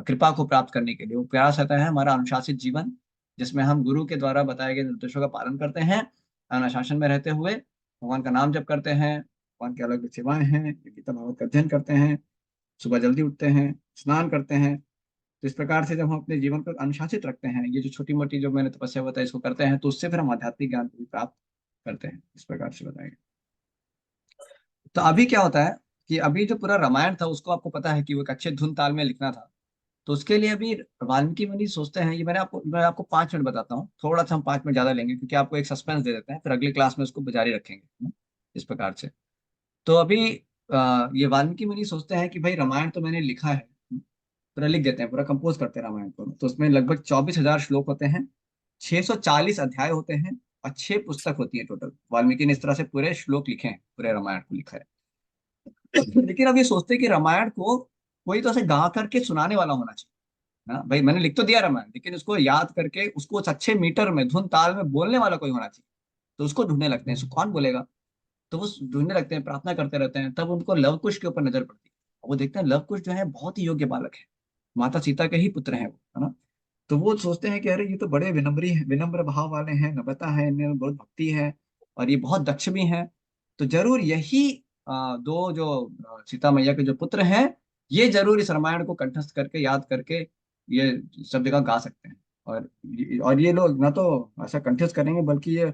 कृपा को प्राप्त करने के लिए, वो प्रयास रहता है हमारा अनुशासित जीवन, जिसमें हम गुरु के द्वारा बताए गए निर्देशों का पालन करते हैं, अनुशासन में रहते हुए भगवान का नाम जप करते हैं, भगवान की अलग अलग सेवाएं हैं, गीता भागवत का अध्ययन करते हैं, सुबह जल्दी उठते हैं, स्नान करते हैं। तो इस प्रकार से जब हम अपने जीवन को अनुशासित रखते हैं, ये जो छोटी मोटी जो मैंने तपस्या बताई इसको करते हैं, तो उससे फिर हम आध्यात्मिक ज्ञान को भी प्राप्त करते हैं, इस प्रकार से बताएंगे। तो अभी क्या होता है कि अभी जो पूरा रामायण था उसको आपको पता है कि वो एक अच्छे धुन ताल में लिखना था। तो उसके लिए अभी वाल्मीकि मुनि सोचते हैं, ये मैं आपको 5 मिनट बताता हूँ, थोड़ा सा हम 5 मिनट ज्यादा लेंगे क्योंकि आपको एक सस्पेंस दे देते हैं, फिर अगली क्लास में उसको जारी रखेंगे इस प्रकार से। तो अभी ये वाल्मीकि मुनि सोचते हैं कि भाई रामायण तो मैंने लिखा है, पूरा लिख देते हैं, पूरा कंपोज करते हैं रामायण को। तो उसमें लगभग 24,000 श्लोक होते हैं, 640 अध्याय होते हैं, और 6 पुस्तक होती है टोटल। वाल्मीकि ने इस तरह से पूरे श्लोक लिखे हैं, पूरे रामायण को लिखा है। लेकिन अब ये सोचते हैं कि रामायण को कोई तो ऐसे गा करके सुनाने वाला होना चाहिए ना। भाई मैंने लिख तो दिया रामायण, लेकिन उसको याद करके उसको उस अच्छे मीटर में, धुन ताल में बोलने वाला कोई होना चाहिए। तो उसको ढूंढने लगते हैं, उसको कौन बोलेगा। तो वो ढूंढने लगते हैं, प्रार्थना करते रहते हैं। तब उनको लव कुश के ऊपर नजर पड़ती है। वो देखते हैं लव कुश जो है बहुत ही योग्य बालक है, माता सीता के ही पुत्र हैं वो, है ना। तो वो सोचते हैं कि अरे ये तो बड़े विनम्र भाव वाले हैं, नम्रता है इनमें, बहुत भक्ति है, और ये बहुत दक्ष भी हैं। तो जरूर यही दो जो सीता मैया के जो पुत्र हैं, ये जरूर इस रामायण को कंठस्थ करके, याद करके ये सब जगह गा सकते हैं। और ये लोग ना तो ऐसा कंठस्थ करेंगे, बल्कि ये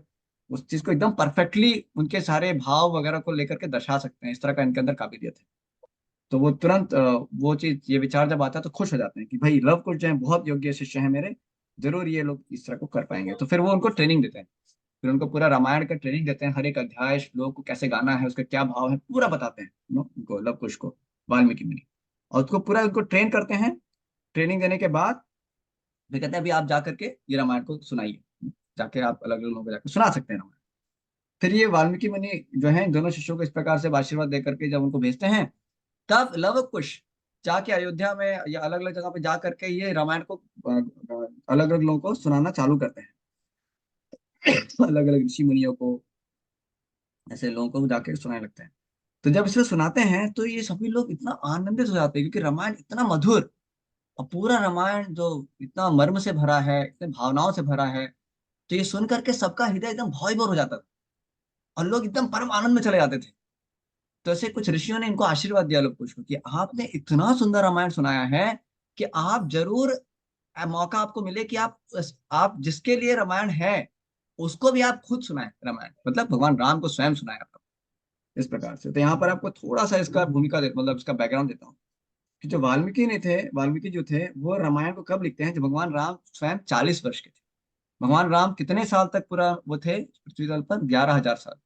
उस चीज को एकदम परफेक्टली उनके सारे भाव वगैरह को लेकर के दर्शा सकते हैं। इस तरह का इनके अंदर काबिलियत है। तो वो तुरंत वो चीज, ये विचार जब आता है तो खुश हो जाते हैं कि भाई लव कुश जो है बहुत योग्य शिष्य हैं मेरे, जरूर ये लोग इस तरह को कर पाएंगे। तो फिर वो उनको ट्रेनिंग देते हैं, फिर उनको पूरा रामायण का ट्रेनिंग देते हैं, हर एक अध्याय श्लोक को कैसे गाना है, उसका क्या भाव है, पूरा बताते हैं उनको, लव कुश को, वाल्मीकि मुनि। और उसको पूरा उनको ट्रेन करते हैं। ट्रेनिंग देने के बाद वे कहते हैं अभी आप जा करके ये रामायण को सुनाइए, जाके आप अलग अलग लोगों को जाकर सुना सकते हैं रामायण। फिर ये वाल्मीकि मुनि जो है इन दोनों शिष्यों को इस प्रकार से आशीर्वाद दे करके जब उनको भेजते हैं, तब लव कुश जाके अयोध्या में या अलग अलग जगह पे जा करके ये रामायण को अलग अलग लोगों को सुनाना चालू करते हैं, अलग अलग ऋषि मुनियों को, ऐसे लोगों को जाके सुनाने लगते हैं। तो जब इसे सुनाते हैं तो ये सभी लोग इतना आनंदित हो जाते हैं, क्योंकि रामायण इतना मधुर, और पूरा रामायण जो इतना मर्म से भरा है, इतने भावनाओं से भरा है। तो ये सुन करके सबका हृदय एकदम भावविभोर हो जाता था, और लोग एकदम परम आनंद में चले जाते थे। तो ऐसे कुछ ऋषियों ने इनको आशीर्वाद दिया लोग कुछ को, कि आपने इतना सुंदर रामायण सुनाया है कि आप जरूर मौका आपको मिले कि आप जिसके लिए रामायण है उसको भी आप खुद सुनाए रामायण, मतलब भगवान राम को स्वयं सुनाए आपको, इस प्रकार से। तो यहाँ पर आपको थोड़ा सा इसका भूमिका दे, मतलब इसका बैकग्राउंड देता हूँ कि जो वाल्मीकि जो थे वो रामायण को कब लिखते हैं, जब भगवान राम स्वयं 40 वर्ष के थे। भगवान राम कितने साल तक पूरा वो थे पृथ्वी तल पर, 11,000 साल।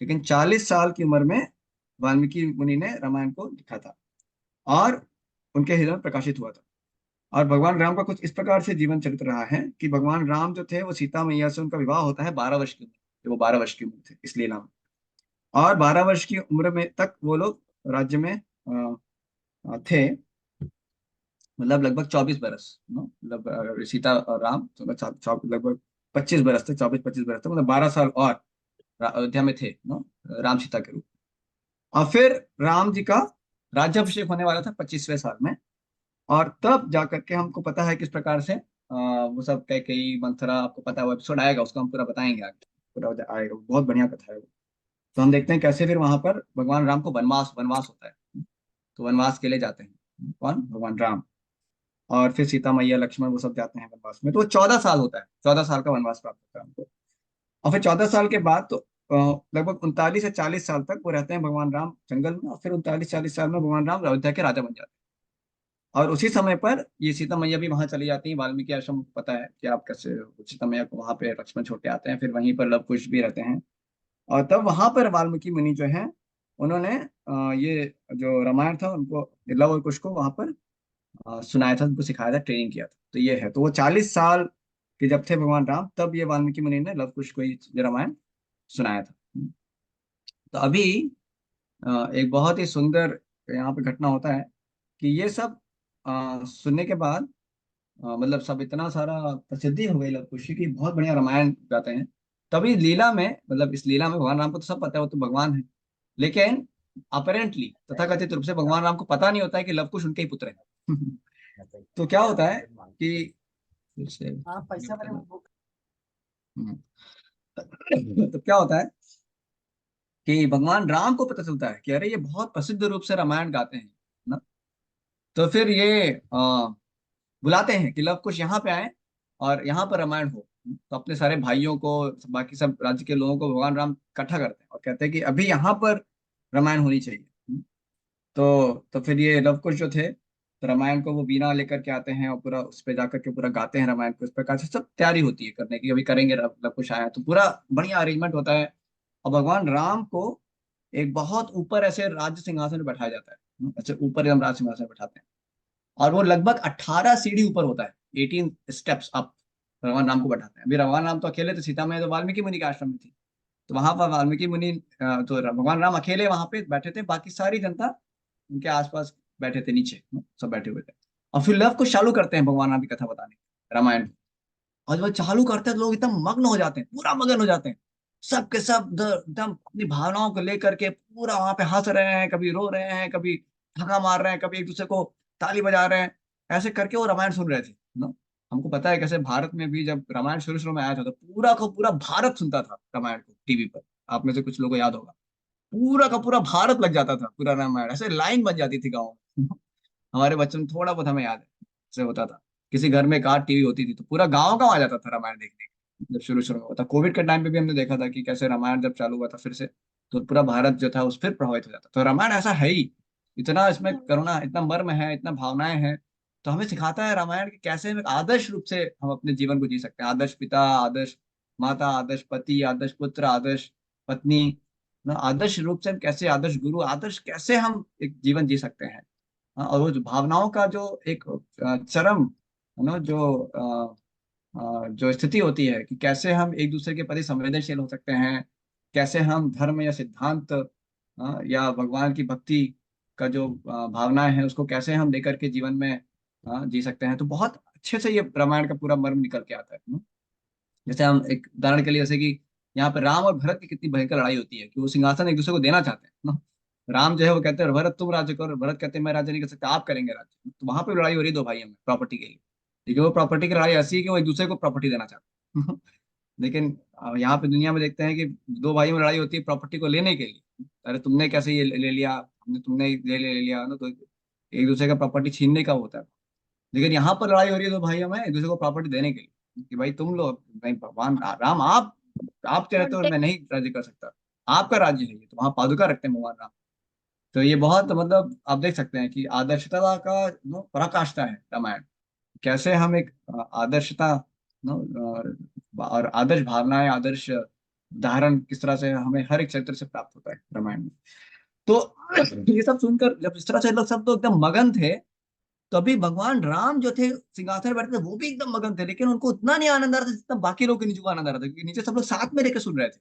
लेकिन 40 साल की उम्र में वाल्मीकि मुनि ने रामायण को लिखा था, और उनके हृदय में प्रकाशित हुआ था। और भगवान राम का कुछ इस प्रकार से जीवन चरित्र रहा है कि भगवान राम जो थे वो सीता मैया से उनका विवाह होता है 12 वर्ष की उम्र, जब वो 12 वर्ष की उम्र थे इसलिए नाम। और 12 वर्ष की उम्र में तक वो लोग राज्य में थे, मतलब लगभग 24 बरस, मतलब सीता और राम तो लगभग 25 बरस थे, 24-25 बरस थे, मतलब 12 साल और अयोध्या में थे राम सीता के रूप में। और फिर राम जी का राज्याभिषेक होने वाला था 25वें साल में। और तब जाकर के हमको पता है किस प्रकार से वो सब कई मंथरा, आपको पता है वो एपिसोड आएगा, उसको हम पूरा बताएंगे आगे, पूरा आएगा, बहुत बढ़िया कथा है वो। तो हम देखते हैं कैसे फिर वहां पर भगवान राम को वनवास वनवास होता है। तो वनवास के लिए जाते हैं कौन, भगवान राम। और फिर सीता मैया लक्ष्मण वो सब जाते हैं वनवास में। तो वो 14 साल होता है, 14 साल का वनवास प्राप्त होता है हमको। और फिर 14 साल के बाद तो लगभग 39 से 40 साल तक वो रहते हैं भगवान राम जंगल में। और फिर 39-40 साल में भगवान राम अयोध्या के राजा बन जाते हैं। और उसी समय पर ये सीता मैया भी वहां चली जाती है, वाल्मीकि आश्रम, पता है कि आप कैसे सीता मैया को वहां पे लक्ष्मण छोड़ के आते हैं, फिर वहीं पर लव कुश भी रहते हैं। और तब वहां पर वाल्मीकि मुनि जो है उन्होंने ये जो रामायण था उनको, लव और कुश को वहां पर सुनाया था, उनको सिखाया था, ट्रेनिंग किया था। तो ये है, तो वो 40 साल के जब थे भगवान राम, तब ये वाल्मीकि मुनि ने लव कुश को ये रामायण सुनाया था। तो अभी एक बहुत ही सुंदर यहाँ पे घटना होता है कि ये सब सुनने के बाद मतलब सब इतना सारा प्रसिद्धि हो गई लव कुश की, बहुत बढ़िया रामायण गाते हैं। तभी लीला में, मतलब इस लीला में भगवान राम को तो सब पता है, वो तो भगवान है, लेकिन अपरेंटली तथाकथित रूप से भगवान राम को पता नहीं होता है कि लव कुश उनके ही पुत्र है। तो क्या होता है कि फिर से हाँ पैसा mute मैंने करना। वो हम्म। तो क्या होता है कि भगवान राम को पता चलता है कि अरे ये बहुत प्रसिद्ध रूप से रामायण गाते हैं ना। तो फिर ये बुलाते हैं कि लव कुश यहाँ पे आए और यहाँ पर रामायण हो। तो अपने सारे भाइयों को, बाकी सब राज्य के लोगों को भगवान राम इकट्ठा करते हैं और कहते हैं कि अभी यहाँ पर रामायण होनी चाहिए। तो फिर ये लव कुश जो थे, तो रामायण को वो बीना लेकर के आते हैं और पूरा उस पे जाकर के पूरा गाते हैं रामायण को। इस प्रकार से सब तैयारी होती है करने की, अभी करेंगे, लव कुश आया, तो पूरा बढ़िया अरेंजमेंट होता है। और भगवान राम को एक बहुत ऊपर ऐसे राज्य सिंहासन में बैठाया जाता है, ऐसे ऊपर एकदम राज सिंहासन में बैठाते हैं। और वो लगभग 18 सीढ़ी ऊपर होता है, 18 स्टेप्स अप भगवान राम को बैठाते हैं। अभी भगवान राम तो अकेले थे, सीता मैया तो वाल्मीकि मुनि के आश्रम में थी। तो वहां पर वाल्मीकि मुनि तो भगवान राम अकेले वहां पे बैठे थे, बाकी सारी जनता उनके आसपास बैठे थे, नीचे सब बैठे हुए थे। और फिर लव को चालू करते हैं भगवान राम की कथा बताने, रामायण। और जब वो चालू करते हैं तो लोग एकदम मग्न हो जाते हैं, पूरा मग्न हो जाते हैं। सब के सब एकदम अपनी भावनाओं को लेकर के पूरा वहां पे हंस रहे हैं, कभी रो रहे हैं, कभी धक्का मार रहे हैं, कभी एक दूसरे को ताली बजा रहे हैं। ऐसे करके वो रामायण सुन रहे थे ना। हमको पता है कैसे भारत में भी जब रामायण शुरू शुरू में आया था तो पूरा का पूरा भारत सुनता था रामायण को टीवी पर। आप में से कुछ लोगों को याद होगा, पूरा का पूरा भारत लग जाता था, पूरा रामायण ऐसे लाइन बन जाती थी गाँव में। हमारे बच्चों में थोड़ा बहुत हमें याद है, ऐसे होता था। किसी घर में एक आध टीवी होती थी तो पूरा गांव आ जाता था रामायण देखने के। जब शुरू शुरू में हुआ था, कोविड के टाइम पे भी हमने देखा था कि कैसे रामायण जब चालू हुआ था फिर से, तो पूरा भारत जो था उस फिर प्रभावित हो जाता। तो रामायण ऐसा है ही, इतना इसमें करुणा, इतना मर्म है, इतना भावनाएं हैं। तो हमें सिखाता है रामायण कि कैसे हम एक आदर्श रूप से हम अपने जीवन को जी सकते हैं। आदर्श पिता, आदर्श माता, आदर्श पति, आदर्श पुत्र, आदर्श पत्नी ना, आदर्श रूप से हम कैसे, आदर्श गुरु, आदर्श कैसे हम एक जीवन जी सकते हैं। हाँ, और वो जो भावनाओं का जो एक चरम है ना, जो स्थिति होती है कि कैसे हम एक दूसरे के प्रति संवेदनशील हो सकते हैं, कैसे हम धर्म या सिद्धांत या भगवान की भक्ति का जो भावनाएं हैं उसको कैसे हम लेकर के जीवन में जी सकते हैं। तो बहुत अच्छे से ये रामायण का पूरा मर्म निकल के आता है जैसे हम एक उदाहरण के लिए, जैसे कि यहाँ पे राम और भरत की कितनी भयंकर लड़ाई होती है कि वो सिंहासन एक दूसरे को देना चाहते हैं ना। राम जो है वो कहते हैं भरत तुम राज्य करो, भरत कहते हैं मैं राज्य नहीं कर सकता, आप करेंगे राज्य। तो वहां पे लड़ाई हो रही है दो भाइयों में प्रॉपर्टी के लिए। लेकिन वो प्रॉपर्टी की लड़ाई ऐसी है कि वो एक दूसरे को प्रॉपर्टी देना चाहते हैं। लेकिन यहाँ पे दुनिया में देखते हैं कि दो भाइयों में लड़ाई होती है प्रॉपर्टी को लेने के लिए। अरे तुमने कैसे ये ले लिया, हमने तुमने ले लिया ना, तो एक दूसरे का प्रॉपर्टी छीनने का होता है। लेकिन यहाँ पर लड़ाई हो रही है दो भाइयों में एक दूसरे को प्रॉपर्टी देने के लिए कि भाई तुम लोग, नहीं भगवान राम, आप चाहे तो मैं नहीं राज्य कर सकता, आपका राज्य है ये, तो वहां पादुका रखते हैं भगवान राम। तो ये बहुत मतलब आप देख सकते हैं कि आदर्शता का पराकाष्ठा है रामायण। कैसे हम एक आदर्शता और आदर्श भावनाएं, आदर्श उदाहरण किस तरह से हमें हर एक चरित्र से प्राप्त होता है रामायण में। तो ये सब सुनकर जब इस तरह से लोग सब तो एकदम मगन थे, तो अभी भगवान राम जो थे सिंहासन पर बैठे थे वो भी एकदम मगन थे, लेकिन उनको उतना नहीं आनंद आ रहा था जितना बाकी लोग के नीचे को आनंद आ रहा था, क्योंकि नीचे सब लोग साथ में लेकर सुन रहे थे।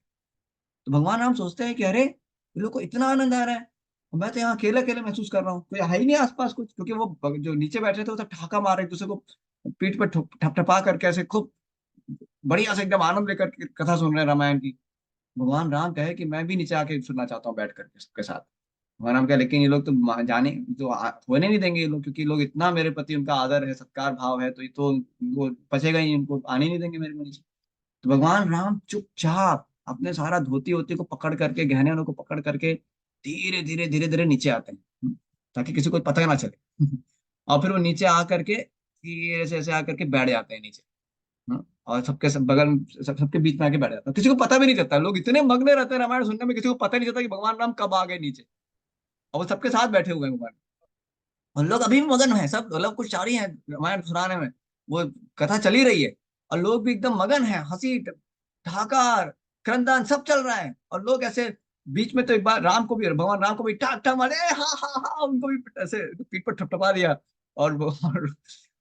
तो भगवान राम सोचते हैं कि अरे इन लोग को इतना आनंद आ रहा है और मैं तो यहाँ अकेले अकेले महसूस कर रहा हूँ, कोई है ही नहीं आसपास कुछ, क्योंकि वो जो नीचे बैठे थे वो सब ठहाका मार रहे एक दूसरे को पीठ पे ठपठपा करके ऐसे खूब बढ़िया से एकदम आनंद लेकर के कथा सुन रहे हैं रामायण की। भगवान राम कहे कि मैं भी नीचे आके सुनना चाहता हूँ बैठ करके सबके साथ। भगवान राम कहे लेकिन ये लोग तो जाने तो होने नहीं देंगे ये लोग, क्योंकि लोग इतना मेरे प्रति उनका आदर है, सत्कार भाव है, तो ये तो उनको पचेगा ही, उनको आने नहीं देंगे मेरे को नीचे। तो भगवान राम चुपचाप अपने सारा धोती वोती को पकड़ करके, गहने को पकड़ करके धीरे धीरे धीरे धीरे नीचे आते हैं, ताकि किसी को पता ना चले। और फिर वो नीचे आ करके धीरे से ऐसे आकर के बैठ जाते हैं नीचे। और सबके सब बगल सबके बीच में आके बैठ जाता है, किसी को पता भी नहीं चलता, लोग इतने मग्न रहते हैं रामायण सुनने में, किसी को पता नहीं चलता कि भगवान राम कब आ गए नीचे। और वो सबके साथ बैठे हुए हैं भगवान, और लोग अभी भी मगन है, सब मतलब कुछ चारी है रामायण सुनाने में, वो कथा चली रही है और लोग भी एकदम मगन है, हंसी ठहाका क्रंदन सब चल रहा है। और लोग ऐसे बीच में तो एक बार राम को भी, भगवान राम को भी टाक टाक मारे, हाँ हाँ हाँ, उनको भी ऐसे पीठ पर ठपठपा दिया। और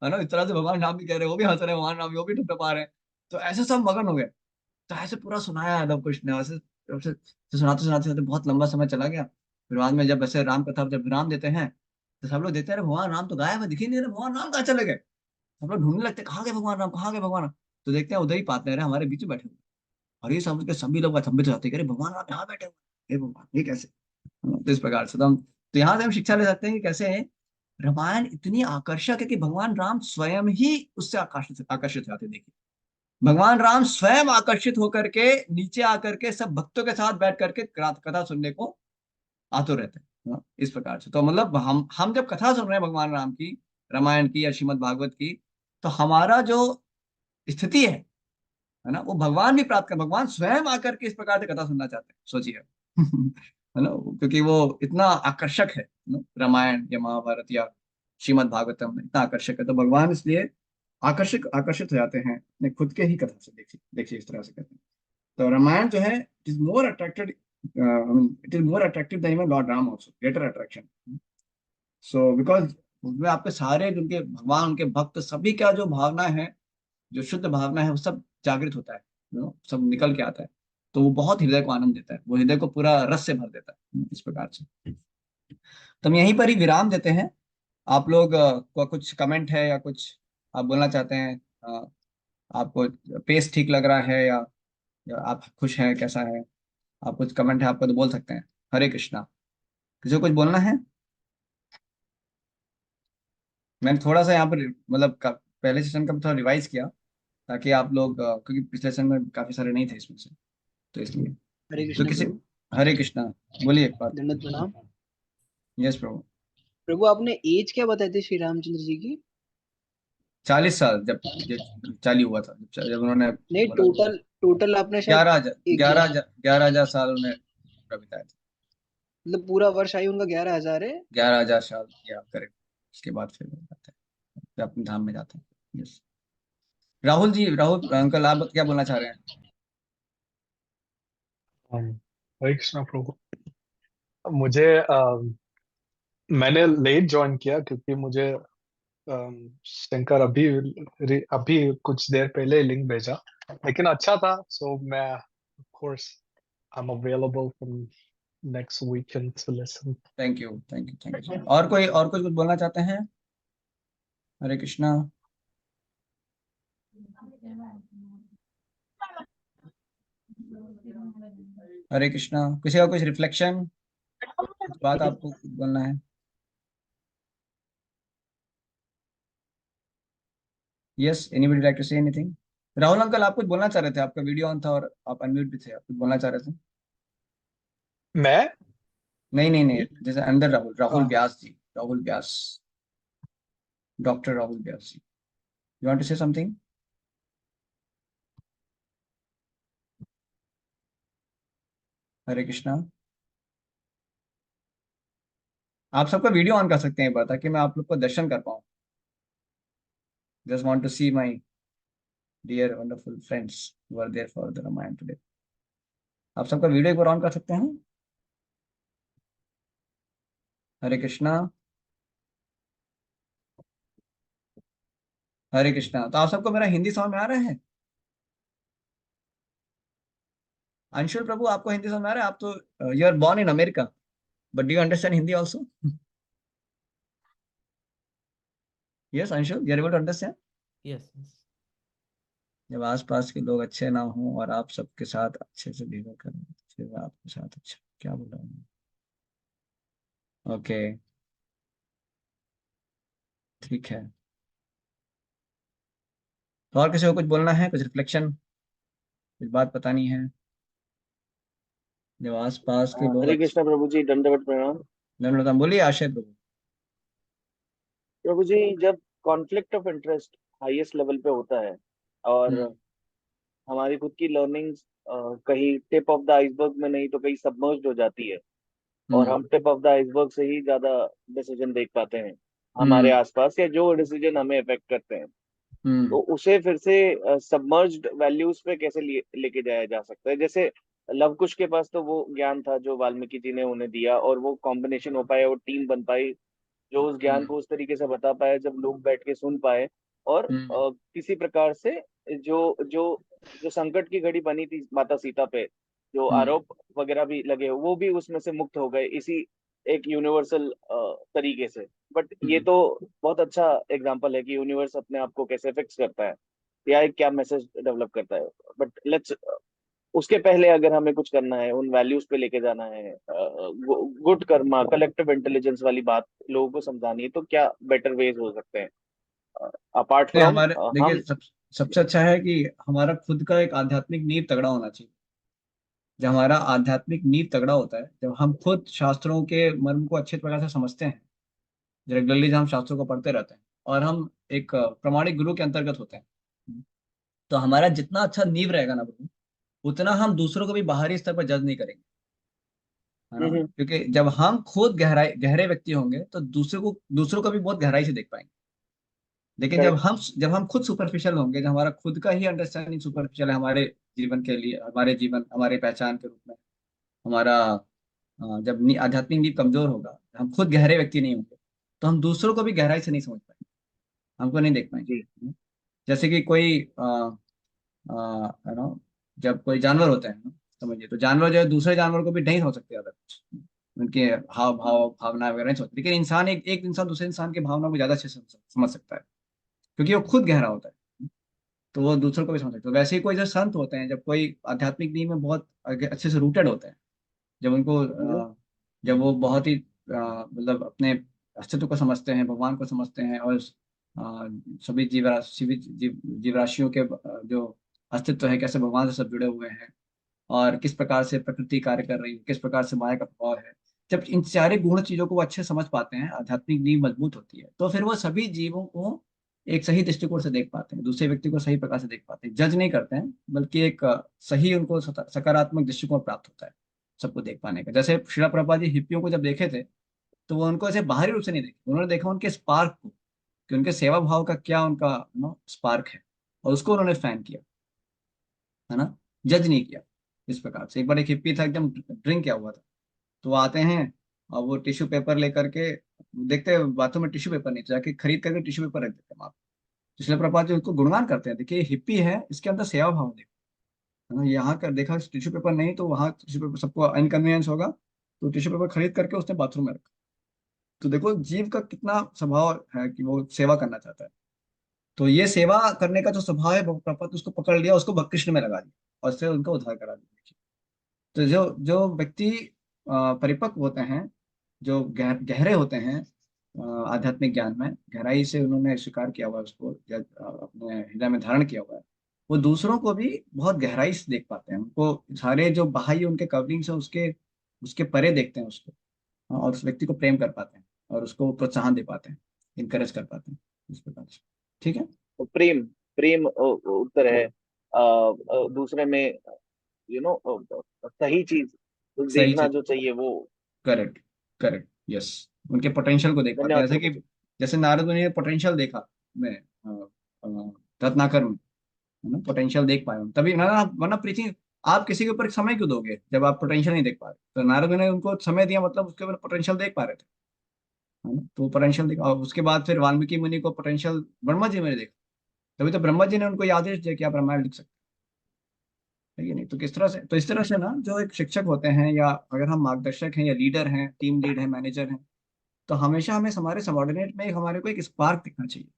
है ना, इस तरह से भगवान राम भी कह रहे हैं, वो भी हंस रहे हैं, भगवान राम भी वो भी ठपठपा रहे हैं। तो ऐसे सब मगन हो गए। तो ऐसे पूरा सुनाया लव कुश ने, ऐसे ऐसे सुनाते सुनाते सुनाते बहुत लंबा समय चला गया। फिर बाद में जब ऐसे राम कथा जब विराम देते हैं, तो सब लोग देखते हैं, अरे भगवान राम तो गायब है, दिख ही नहीं रहे, भगवान राम कहाँ चले गए। सब लोग ढूंढने लगते हैं, कहाँ गए भगवान राम, कहाँ गए भगवान राम। तो देखते हैं उधर ही पाते हैं हमारे बीच में बैठे हुए। और ये समझ के सभी लोग अचंभित हो जाते हैं कि अरे भगवान राम यहाँ बैठे हुए हैं। हे भगवान, ये कैसे। तो इस प्रकार से तो यहाँ से हम शिक्षा ले सकते हैं कि कैसे रामायण इतनी आकर्षक है कि भगवान राम स्वयं ही उससे आकर्षित आकर्षित हो जाते हैं। देखिए, भगवान राम स्वयं आकर्षित होकर के नीचे आकर के सब भक्तों के साथ बैठ करके कथा सुनने को आतुर रहते हैं। हाँ, इस प्रकार से तो मतलब हम जब कथा सुन रहे हैं भगवान राम की, रामायण की या श्रीमद् भागवत की, तो हमारा जो स्थिति है ना, वो भगवान भी प्राप्त कर, भगवान स्वयं आकर के इस प्रकार से कथा सुनना चाहते हैं, सोचिए। है ना, क्योंकि वो इतना आकर्षक है ना, रामायण या महाभारत या श्रीमद् भागवतम इतना आकर्षक है, तो भगवान इसलिए आकर्षक आकर्षित हो जाते हैं अपने खुद के ही कथा से। देखिए देखिए, इस तरह से कहते हैं। तो रामायण जो है, it is more attracted, it is more attractive than even lord Ram also, greater attraction. So because उसमें आपके सारे उनके भगवान, उनके भक्त सभी का जो भावना है, जो शुद्ध भावना है, वो सब जागृत होता है, सब निकल के आता है। तो वो बहुत हृदय को आनंद देता है, वो हृदय को पूरा रस से भर देता है, इस प्रकार से। तो हम यहीं पर ही विराम देते हैं। आप लोग को कुछ कमेंट है या कुछ आप बोलना चाहते हैं? आपको पेस ठीक लग रहा है या आप खुश हैं, कैसा है? आप कुछ कमेंट है आपका तो बोल सकते हैं। हरे कृष्णा। किसी को कुछ बोलना है? मैंने थोड़ा सा यहाँ पर मतलब पहले सेशन का थोड़ा रिवाइज किया, ताकि आप लोग क्योंकि पिछले सेशन में काफी सारे नहीं थे इसमें से, तो इसलिए। हरे तो कृष्ण किसी, प्रभु। हरे कृष्णा, बोलिए एक बात। दंडवत प्रणाम। यस प्रभु। प्रभु आपने एज क्या बताई थी श्री रामचंद्र जी की? 40 साल, जब ये चालू हुआ था, जब उन्होंने नहीं, मतलब टोटल टोटल आपने शायद 11,000 11,000 साल उन्हें पूरा बिताया था। मतलब पूरा वर्ष आयु उनका 11,000 है। 11,000 साल या करेक्ट। उसके बाद फिर वो जाते हैं, फिर अपने धाम में जाते हैं। यस। राहुल जी, राहुल अंकल, आप क्या बोलना चाह रहे हैं? um, हरे कृष्णा प्रभु। मुझे मैंने लेट ज्वाइन किया क्योंकि मुझे शंकर अभी अभी कुछ देर पहले लिंक भेजा, लेकिन अच्छा था। सो मैं of course I am available from next weekend to listen. Thank you, thank you, thank you so much. और कोई और कुछ बोलना चाहते हैं? हरे कृष्णा। हरे कृष्णा। किसी का कुछ रिफ्लेक्शन, कुछ बात आपको कुछ बोलना है? Yes, anybody like to say anything? Rahul uncle, आप कुछ बोलना चाह रहे थे, आपका वीडियो ऑन था और आप अनम्यूट भी थे, आप कुछ बोलना चाह रहे थे? मैं नहीं नहीं नहीं, जैसे अंदर Rahul, Rahul uh, Vyas ji, Rahul Vyas, doctor Rahul Vyas ji, you want to say something? Hare Krishna. आप सबका वीडियो ऑन कर सकते हैं एक बार, ताकि मैं आप लोग को दर्शन कर पाऊँ। Just want to see my dear wonderful friends who are there for the Ramayana today. आप सबका वीडियो एक बार ऑन कर सकते हैं? हरे कृष्णा। हरे कृष्णा। तो आप सबको मेरा हिंदी समझ में आ रहा है? अंशुल प्रभु, आपको हिंदी समझ में आ रहा है? आप तो you are born in America, but do you understand Hindi also? Yes Anshul, you are able to understand? Yes yes. जब आसपास के लोग अच्छे ना हों और आप सबके साथ अच्छे से बिहेव करें, फिर आपके साथ अच्छा क्या बोला? ओके, ठीक है। तो और किसी को कुछ बोलना है, कुछ रिफ्लेक्शन, कुछ बात बतानी है? जब आसपास के लोग हरे अच्छे। कृष्णा प्रभु जी, दंडवत प्रणाम। धन्यवाद, बोलिए आशय प्रभु। प्रभु जी, जब conflict of interest highest level पे होता है और हम्म। हमारी खुद की लर्निंग्स कहीं टिप ऑफ द आइसबर्ग में नहीं तो कहीं सबमर्ज्ड हो जाती है, और हम्म। हम टिप ऑफ द आइसबर्ग से ही ज्यादा डिसीजन देख पाते हैं हमारे हम्म। आसपास, या जो डिसीजन हमें अफेक्ट करते हैं, हम्म। तो उसे फिर से सबमर्ज्ड वैल्यूज पे कैसे लेके जाया जा सकता है? जैसे लव कुश के पास तो वो ज्ञान था जो वाल्मीकि जी ने उन्हें दिया, और वो कॉम्बिनेशन हो पाया, वो टीम बन पाई जो उस ज्ञान हम्म। को उस तरीके से बता पाए जब लोग बैठ के सुन पाए, और हम्म। किसी प्रकार से जो जो जो संकट की घड़ी बनी थी माता सीता पे, जो हम्म। आरोप वगैरह भी लगे वो भी उसमें से मुक्त हो गए, इसी एक यूनिवर्सल तरीके से। बट ये हम्म। तो बहुत अच्छा एग्जांपल है कि यूनिवर्स अपने आप को कैसे फिक्स करता है या एक क्या मैसेज डेवलप करता है। बट लेट्स, उसके पहले अगर हमें कुछ करना है, उन वैल्यूज पे लेके जाना है, गुड कर्मा, कलेक्टिव इंटेलिजेंस वाली बात लोगों को समझानी है, तो क्या बेटर वेज हो सकते हैं अपार्ट नहीं, फ्रॉम हमारे देखिए हम। सबसे अच्छा है कि हमारा खुद का एक आध्यात्मिक नींव तगड़ा होना चाहिए। जब हमारा आध्यात्मिक नींव तगड़ा होता है, जब हम खुद शास्त्रों के मर्म को अच्छे प्रकार से समझते हैं, रेगुलरली जब हम शास्त्रों को पढ़ते रहते हैं और हम एक प्रामाणिक गुरु के अंतर्गत होते हैं, तो हमारा जितना अच्छा नींव रहेगा ना गुरु, उतना हम दूसरों को भी बाहरी स्तर पर जज नहीं करेंगे, है ना। हम्म। क्योंकि जब हम खुद गहरे व्यक्ति होंगे तो दूसरों को भी बहुत गहराई से देख पाएंगे। लेकिन करेक्ट। जब हम खुद सुपरफिशियल होंगे, जब हमारा खुद का ही अंडरस्टैंडिंग सुपरफिशियल है हमारे जीवन के लिए, हमारे जीवन हमारे पहचान के रूप में, हमारा जब आध्यात्मिक नींव कमजोर होगा, हम खुद गहरे व्यक्ति नहीं होंगे, तो हम दूसरों को भी गहराई से नहीं समझ पाएंगे, हमको नहीं देख जी। पाएंगे। जैसे कि कोई है ना, जब कोई जानवर होता है ना, समझिए, तो जानवर जो है दूसरे जानवर को भी नहीं समझ सकते ज्यादा कुछ, उनके हाव भाव भावना वगैरह नहीं समझते। लेकिन इंसान, एक इंसान दूसरे इंसान के भावना को ज्यादा अच्छे से समझ सकता है, क्योंकि वो खुद गहरा होता है, तो वो दूसरों को भी समझ सकता है। वैसे ही कोई जो संत होते हैं, जब कोई आध्यात्मिक नींव में बहुत अच्छे से रूटेड होते हैं, जब उनको हम्म। जब वो बहुत ही मतलब अपने अस्तित्व को समझते हैं, भगवान को समझते हैं, और सभी जीवराशियों के जो अस्तित्व है, कैसे भगवान से सब जुड़े हुए हैं, और किस प्रकार से प्रकृति कार्य कर रही है, किस प्रकार से माया का प्रभाव है। जब इन सारे गुण चीजों को वो अच्छे समझ पाते हैं, आध्यात्मिक नींव मजबूत होती है, तो फिर वो सभी जीवों को एक सही दृष्टिकोण से देख पाते हैं, दूसरे व्यक्ति को सही प्रकार से देख पाते हैं, जज नहीं करते हैं, बल्कि एक सही उनको सकारात्मक दृष्टिकोण प्राप्त होता है सबको देख पाने का। जैसे श्रील प्रभुपाद जी हिप्पियों को जब देखे थे, तो वो उनको ऐसे बाहरी रूप से नहीं देखे, उन्होंने देखा उनके स्पार्क को, कि उनके सेवा भाव का क्या उनका स्पार्क है, और उसको उन्होंने फैन किया, है ना, जज नहीं किया। इस प्रकार से एक बार एक हिप्पी था, एकदम ड्रिंक किया हुआ था, तो वो आते हैं और वो टिश्यू पेपर लेकर के, देखते हैं बाथरूम में टिश्यू पेपर नहीं, तो जाके खरीद करके टिश्यू पेपर रख देते हैं वहां पे। पिछले प्रपात जो उसको गुणगान करते हैं, देखिए हिप्पी है, इसके अंदर सेवा भाव देखो, है ना। यहाँ कर देखा टिश्यू पेपर नहीं, तो वहाँ टिश्यू पेपर सबको इनकन्वीनियंस होगा, तो टिश्यू पेपर खरीद करके उसने बाथरूम में रखा। तो देखो जीव का कितना स्वभाव है कि वो सेवा करना चाहता है। तो ये सेवा करने का जो स्वभाव है, प्रपत उसको पकड़ लिया, उसको भक्ति में लगा दिया, और उससे उनका उद्धार करा दिया। तो जो जो व्यक्ति परिपक्व होते हैं, जो गहरे होते हैं आध्यात्मिक ज्ञान में, गहराई से उन्होंने स्वीकार किया हुआ है उसको, या अपने हृदय में धारण किया हुआ है, वो दूसरों को भी बहुत गहराई से देख पाते हैं, उनको सारे जो बाह्य उनके कवरिंग से उसके उसके परे देखते हैं उसको, और उस व्यक्ति को प्रेम कर पाते हैं, और उसको प्रोत्साहन दे पाते हैं, इनकरेज कर पाते हैं, इस प्रकार से। ठीक है। तो प्रेम, प्रेम उत्तर है। दूसरे में सही चीज सही देखना चीज। जो चाहिए वो। करेक्ट। Correct, yes. उनके पोटेंशियल को देख पाते हैं, धन्यवाद जैसे कि प्रभु। जैसे नारद मुनि ने पोटेंशियल देखा में रत्नाकर में, है ना, पोटेंशियल देख पाए हम, तभी ना, वरना प्रीचिंग, आप किसी के ऊपर समय क्यों दोगे जब आप पोटेंशियल नहीं देख पा रहे? तो नारद मुनि ने उनको समय दिया, मतलब उसके ऊपर पोटेंशियल देख पा रहे थे, है ना। तो पोटेंशियल देखा, और उसके बाद फिर वाल्मीकि मुनि को पोटेंशियल ब्रह्मा जी में देखा, तभी तो ब्रह्मा जी ने उनको ये आदेश दिया कि आप रामायण लिख सकते हैं, है कि नहीं। तो किस तरह से, तो इस तरह से ना, जो एक शिक्षक होते हैं, या अगर हम मार्गदर्शक हैं, या लीडर हैं, टीम लीड है, मैनेजर हैं, तो हमेशा हमें हमारे सबॉर्डिनेट में हमारे को एक स्पार्क दिखना चाहिए।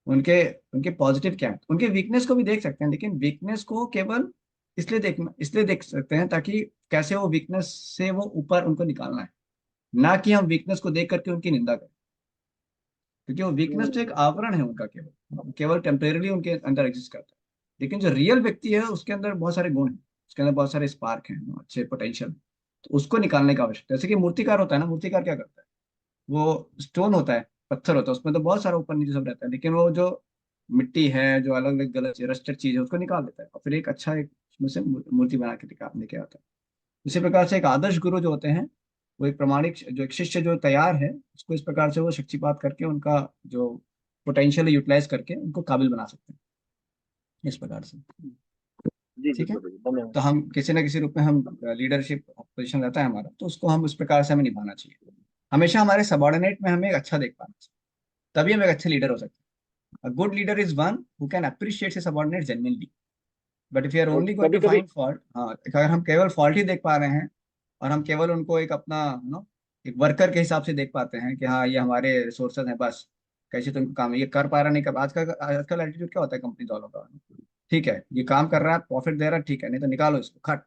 उनके उनके पॉजिटिव क्या है, उनके वीकनेस को भी देख सकते हैं, लेकिन वीकनेस को केवल इसलिए देख सकते हैं ताकि कैसे वो वीकनेस से वो ऊपर उनको निकालना है, ना कि हम वीकनेस को देख करके उनकी निंदा करें। क्योंकि वो वीकनेस तो एक हम्म। आवरण है उनका, केवल केवल टेम्परेरली उनके अंदर एग्जिस्ट करता है। लेकिन जो रियल व्यक्ति है, उसके अंदर बहुत सारे गुण हैं, उसके अंदर बहुत सारे स्पार्क हैं, अच्छे पोटेंशियल, तो उसको निकालने का आवश्यकता है। जैसे कि मूर्तिकार होता है ना, मूर्तिकार क्या करता है, वो स्टोन होता है, पत्थर होता है, उसमें तो बहुत सारा ऊपर नीचे सब रहता है, लेकिन वो जो मिट्टी है, जो अलग अलग गलत रस्टेड चीज है, उसको निकाल देता है, और फिर एक अच्छा एक उसमें से मूर्ति बना के लेके आता है। इसी प्रकार से एक आदर्श गुरु जो होते हैं, वो एक प्रमाणिक जो एक शिष्य जो तैयार है, उसको इस प्रकार से वो शक्तिपात करके, उनका जो पोटेंशियल यूटिलाइज करके उनको काबिल बना सकते हैं, इस प्रकार से। जी जी ठीक है। प्रभु जी, धन्यवाद। तो हम किसी ना किसी रूप में, हम लीडरशिप पोजीशन रहता है हमारा, तो उसको हम उस प्रकार से हमें निभाना चाहिए। हमेशा हमारे सबॉर्डिनेट में हमें एक अच्छा देख पाना चाहिए, तभी हम एक अच्छे लीडर हो सकते हैं। A good leader is one who can appreciate his subordinates genuinely. But if you are और only going कभी to कभी find fault, हाँ, अगर हम केवल फॉल्ट ही देख पा रहे हैं, और हम केवल उनको एक अपना एक वर्कर के हिसाब से देख पाते हैं कि हाँ ये हमारे रिसोर्सेज हैं, बस कैसे तुमको काम ये कर पा रहा नहीं कर। आजकल आजकल एटीट्यूड क्या होता है कंपनी वालों का, ठीक है ये काम कर रहा है प्रॉफिट दे रहा है ठीक है, नहीं तो निकालो इसको खट।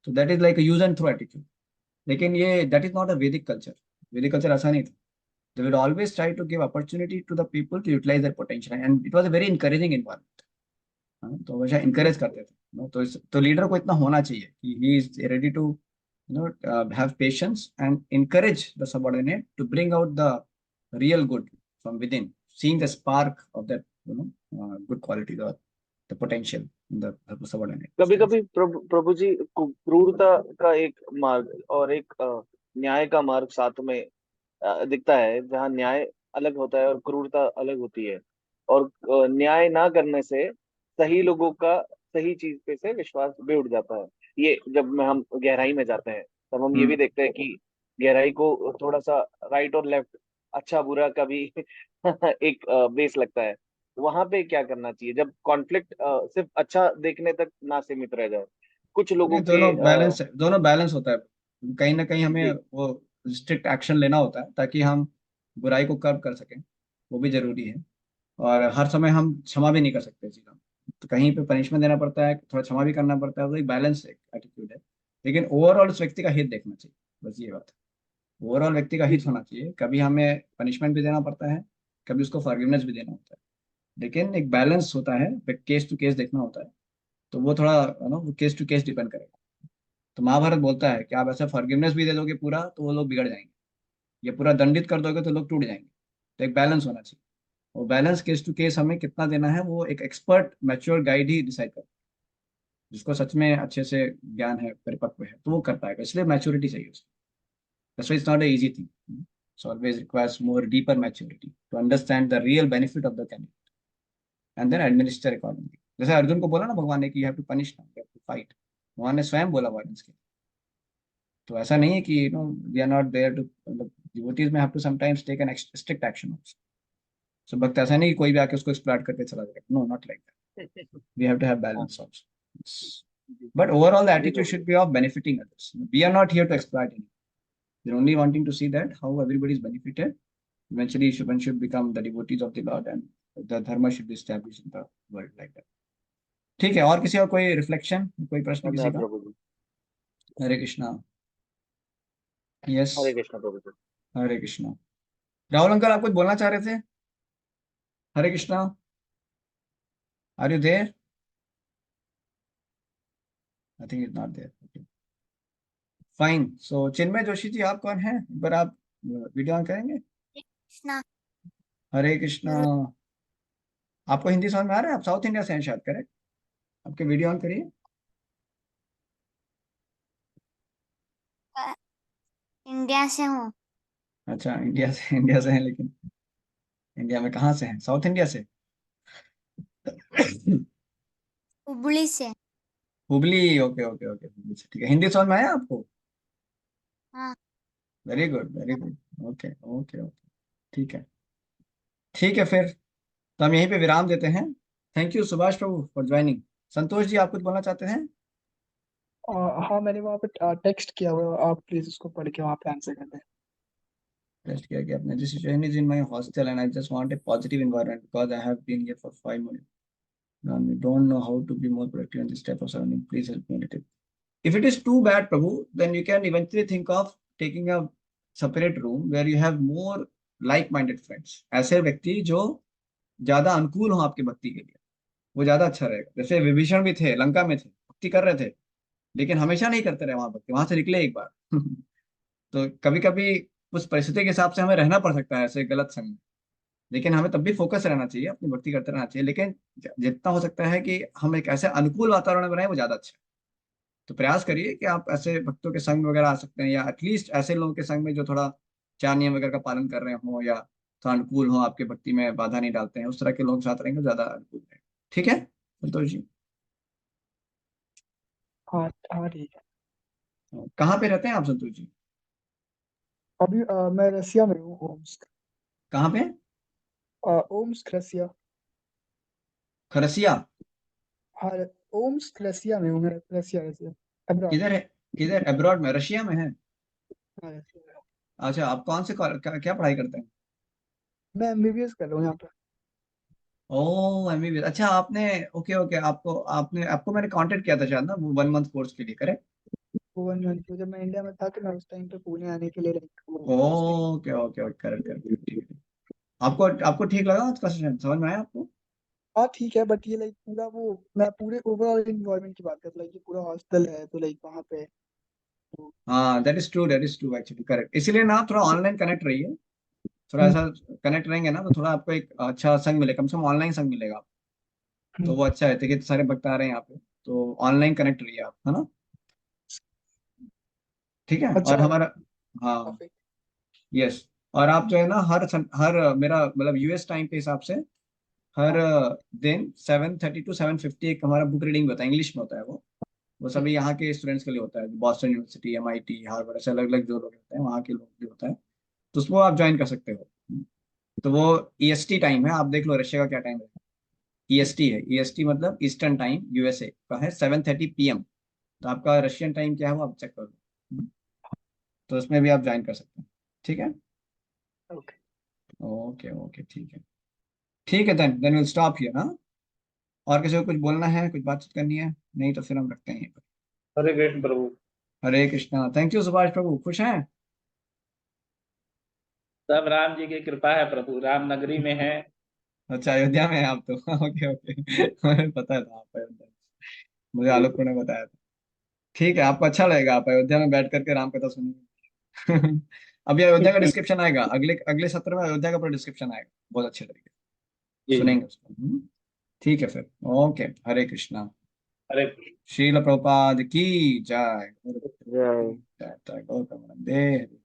तो that is like use and throw attitude. लेकिन ये दैट इज नॉट अ वैदिक कल्चर। वैदिक कल्चर ऐसा नहीं था। They will always try to give opportunity to the people to utilize their potential, and it was a very encouraging environment. हाँ, तो हमेशा encourage करते थे, तो लीडर को इतना होना चाहिए कि he is ready to have patience and encourage the subordinate to bring out the real good from within, seeing the spark of that good quality, the potential in the subordinate. कभी कभी प्रभु जी, क्रूरता का एक मार्ग और एक न्याय का मार्ग साथ में दिखता है, जहाँ न्याय अलग होता है और क्रूरता अलग होती है। और न्याय ना करने से सही लोगों का सही चीज पे से विश्वास भी उठ जाता है। ये जब में हम गहराई में जाते हैं तब हम ये भी हम्म। देखते हैं कि गहराई को थोड़ा सा राइट और लेफ्ट, अच्छा बुरा का भी एक बेस लगता है। वहां पे क्या करना चाहिए जब कॉन्फ्लिक्ट सिर्फ अच्छा देखने तक ना सीमित रह जाए कुछ लोगों नहीं, के दोनों बैलेंस होता है। कहीं ना कहीं हमें जी वो स्ट्रिक्ट एक्शन लेना होता है ताकि हम बुराई को कर्ब कर सकें, वो भी जरूरी है। और हर समय हम क्षमा भी नहीं कर सकते चीज़ों में, तो कहीं पे पनिशमेंट देना पड़ता है, थोड़ा क्षमा भी करना पड़ता है, तो एक बैलेंस एटीट्यूड है। लेकिन ओवरऑल उस व्यक्ति का हित देखना चाहिए, बस ये बात है। ओवरऑल व्यक्ति का जी हित होना चाहिए, कभी हमें पनिशमेंट भी देना पड़ता है, कभी उसको फॉरगिवनेस भी देना होता है। लेकिन एक बैलेंस होता है, केस टू केस देखना होता है। तो वो थोड़ा वो केस टू केस डिपेंड करेगा। तो महाभारत बोलता है कि आप ऐसा फॉरगिवनेस भी दे दोगे पूरा तो वो लोग बिगड़ जाएंगे, ये पूरा दंडित कर दोगे तो लोग टूट जाएंगे। तो एक बैलेंस होना चाहिए। और बैलेंस केस टू केस हमें कितना देना है वो एक एक्सपर्ट मैच्योर गाइड ही डिसाइड करता है, जिसको सच में अच्छे से ज्ञान है, परिपक्व है, तो वो कर पाएगा। इसलिए मैच्योरिटी चाहिए उसको। That's why it's not a easy thing. So always requires more deeper maturity to understand the real benefit of the candidate and then administer accordingly. जैसे अर्जुन को बोला ना भगवान ने कि you have to punish, you have to fight. भगवान ने स्वयं बोला वायलेंस के। तो ऐसा नहीं है कि we are not there too, मतलब डिवोटीज में have to sometimes take an strict action also. So भक्त ऐसा नहीं कि कोई भी आके उसको एक्सप्लॉइट करके चला जाएगा, no not like that. We have to have हाँ बैलेंस आल्सो। जी But overall, the जी attitude Prabhu should be of benefiting others. We are not here to exploit anyone. We're only wanting to see that how everybody is benefited. Eventually, one should become the devotees of the Lord, and the dharma should be established in the world like that. ठीक है, और किसी का कोई reflection, कोई प्रश्न किसी धन्यवाद का? प्रभु जी। हरे कृष्णा। यस। हरे कृष्ण प्रभु जी। हरे कृष्णा। राहुल अंकल, आप कुछ बोलना चाह रहे थे? Hare Krishna. Are you there? I think is not there. Fine. So Chinmay Joshi ji, आप कौन हैं? एक बार आप वीडियो ऑन करेंगे? कृष्णा हरे कृष्णा। गुरु आपको हिंदी समझ में आ रहा है? आप साउथ इंडिया से हैं शायद, करेक्ट? आपके वीडियो ऑन करिए। इंडिया से हूँ। अच्छा, इंडिया से, इंडिया से हैं, लेकिन इंडिया में कहाँ से हैं? साउथ इंडिया से? हुबली से। Hubli, okay okay okay, Hubli से, ठीक है। हिंदी समझ में आया आपको? हाँ। Very good very good. Okay okay okay, ठीक है। ठीक है फिर, तो हम यहीं पे विराम देते हैं। Thank you Subhash Prabhu for joining. Santosh ji, आप कुछ बोलना चाहते हैं? हाँ, मैंने वहाँ पे टेक्स्ट किया हुआ है, आप प्लीज उसको पढ़ के वहाँ पे आंसर कर दें। टेस्ट किया कि आपने, this situation is in my hostel and I just want a positive environment because I have been here for 5 months and we don't know how to be more productive in this type of surrounding. Please help me a little. If it is too bad, Prabhu, then you can eventually think of taking a separate room where you have more like-minded friends. ऐसे व्यक्ति जो ज्यादा अनुकूल हो आपकी भक्ति के लिए, वो ज्यादा अच्छा रहेगा। जैसे विभीषण भी थे, लंका में थे, भक्ति कर रहे थे, लेकिन हमेशा नहीं करते रहे वहां भक्ति, वहां से निकले एक बार। तो कभी कभी उस परिस्थिति के हिसाब से हमें रहना पड़ सकता है ऐसे गलत संग में। लेकिन हमें तब भी फोकस रहना चाहिए, अपनी भक्ति करते रहना चाहिए। लेकिन जितना हो सकता है कि हम एक ऐसे अनुकूल वातावरण में बनाए, वो ज्यादा अच्छा है। तो प्रयास करिए कि आप ऐसे भक्तों के संग वगैरह आ सकते हैं, या एटलीस्ट ऐसे लोगों के संग में जो थोड़ा चार नियम वगैरह का पालन कर रहे हो, या थोड़ा अनुकूल हो, आपके भक्ति में बाधा नहीं डालते हैं, उस तरह के लोग साथ रहेंगे तो ज्यादा अनुकूल रहेगा। ठीक है संतोष जी? हाँ हाँ, ठीक है। कहाँ पे रहते हैं आप संतोष जी? अभी मैं रसिया में हूँ, ओम्स्क। कहाँ पे? ओम्स्क रसिया। खरसिया? हाँ, ओम्स्क रसिया में हूँ मैं, रसिया रसिया, अब्रॉड। किधर है? किधर? अब्रॉड में? रशिया में है? हाँ, रसिया में। अच्छा, आप कौन से क्या पढ़ाई करते हैं? मैं एमबीबीएस कर रहा हूँ यहाँ पे। ओ एमबीबीएस, अच्छा आपने, ओके ओके, आपको मैंने कांटेक्ट किया था शायद ना, वो 1 मंथ कोर्स के लिए, करेक्ट? वो 1 मंथ तो जब मैं इंडिया में था तो मैं उस टाइम पे पुणे आने के लिए लाइक वो उस time. Okay okay okay, correct correct, ठीक है। आपको आपको ठीक लगा उसका सेशन, समझ में आया आपको? हाँ ठीक है, बट ये लाइक पूरा वो, मैं पूरे ओवरऑल इन्वायरमेंट की बात करता हूँ, लाइक ये पूरा हॉस्टल है तो लाइक वहाँ पे तो। हाँ that is true actually, correct. इसीलिए ना थोड़ा ऑनलाइन कनेक्ट रहिए, थोड़ा हम्म, ऐसा कनेक्ट रहेंगे ना तो थोड़ा आपको एक अच्छा संग मिलेगा, कम से कम ऑनलाइन संग मिलेगा आपको। तो हम्म। वो अच्छा है, देखिए सारे वक्त आ रहे हैं यहाँ पे, तो ऑनलाइन कनेक्ट रहिए आप, है ना? ठीक है। अच्छा और है हमारा, हाँ, काफी। यस। और आप जो है ना हर मेरा मतलब यूएस टाइम के हिसाब से हर हाँ। दिन 7:30 to 7:50 एक हमारा बुक रीडिंग होता है, इंग्लिश में होता है वो सभी यहाँ के स्टूडेंट्स के लिए होता है, बॉस्टन यूनिवर्सिटी, एमआईटी, हार्वर्ड, ऐसे अलग अलग जो लोग होते हैं वहाँ के लोग भी होता है। तो उसको आप ज्वाइन कर सकते हो। तो वो ईएसटी टाइम है, आप देख लो रशिया का क्या टाइम है। ईएसटी है, ईएसटी मतलब ईस्टर्न टाइम, यूएसए का है 7:30 PM। तो आपका रशियन टाइम क्या है वो आप चेक कर लो। तो उसमें भी आप ज्वाइन कर सकते हैं, ठीक है। ओके। ओके ओके, ठीक है, देन विल स्टॉप हियर, हाँ। और किसी को कुछ बोलना है, कुछ बातचीत करनी है? नहीं तो फिर हम रखते हैं यहीं पर। हरे कृष्ण प्रभु। हरे कृष्णा, थैंक यू सुभाष प्रभु, खुश हैं? सब राम जी की कृपा है प्रभु, राम नगरी में है। अच्छा, अयोध्या में हैं आप तो ओके ओके मुझे पता था आप अयोध्या में। मुझे जी। आलोक ने बताया था। ठीक है, आपको अच्छा लगेगा, आप अयोध्या में बैठ करके राम कथा सुनेंगे अभी अयोध्या का डिस्क्रिप्शन आएगा, अगले अगले सत्र में अयोध्या का पूरा डिस्क्रिप्शन आएगा, बहुत अच्छे तरीके से जी। सुनेंगे उसको। ठीक है फिर, ओके, हरे कृष्णा। हरे श्रील प्रभुपाद की जय। जय। गौतम वंदे।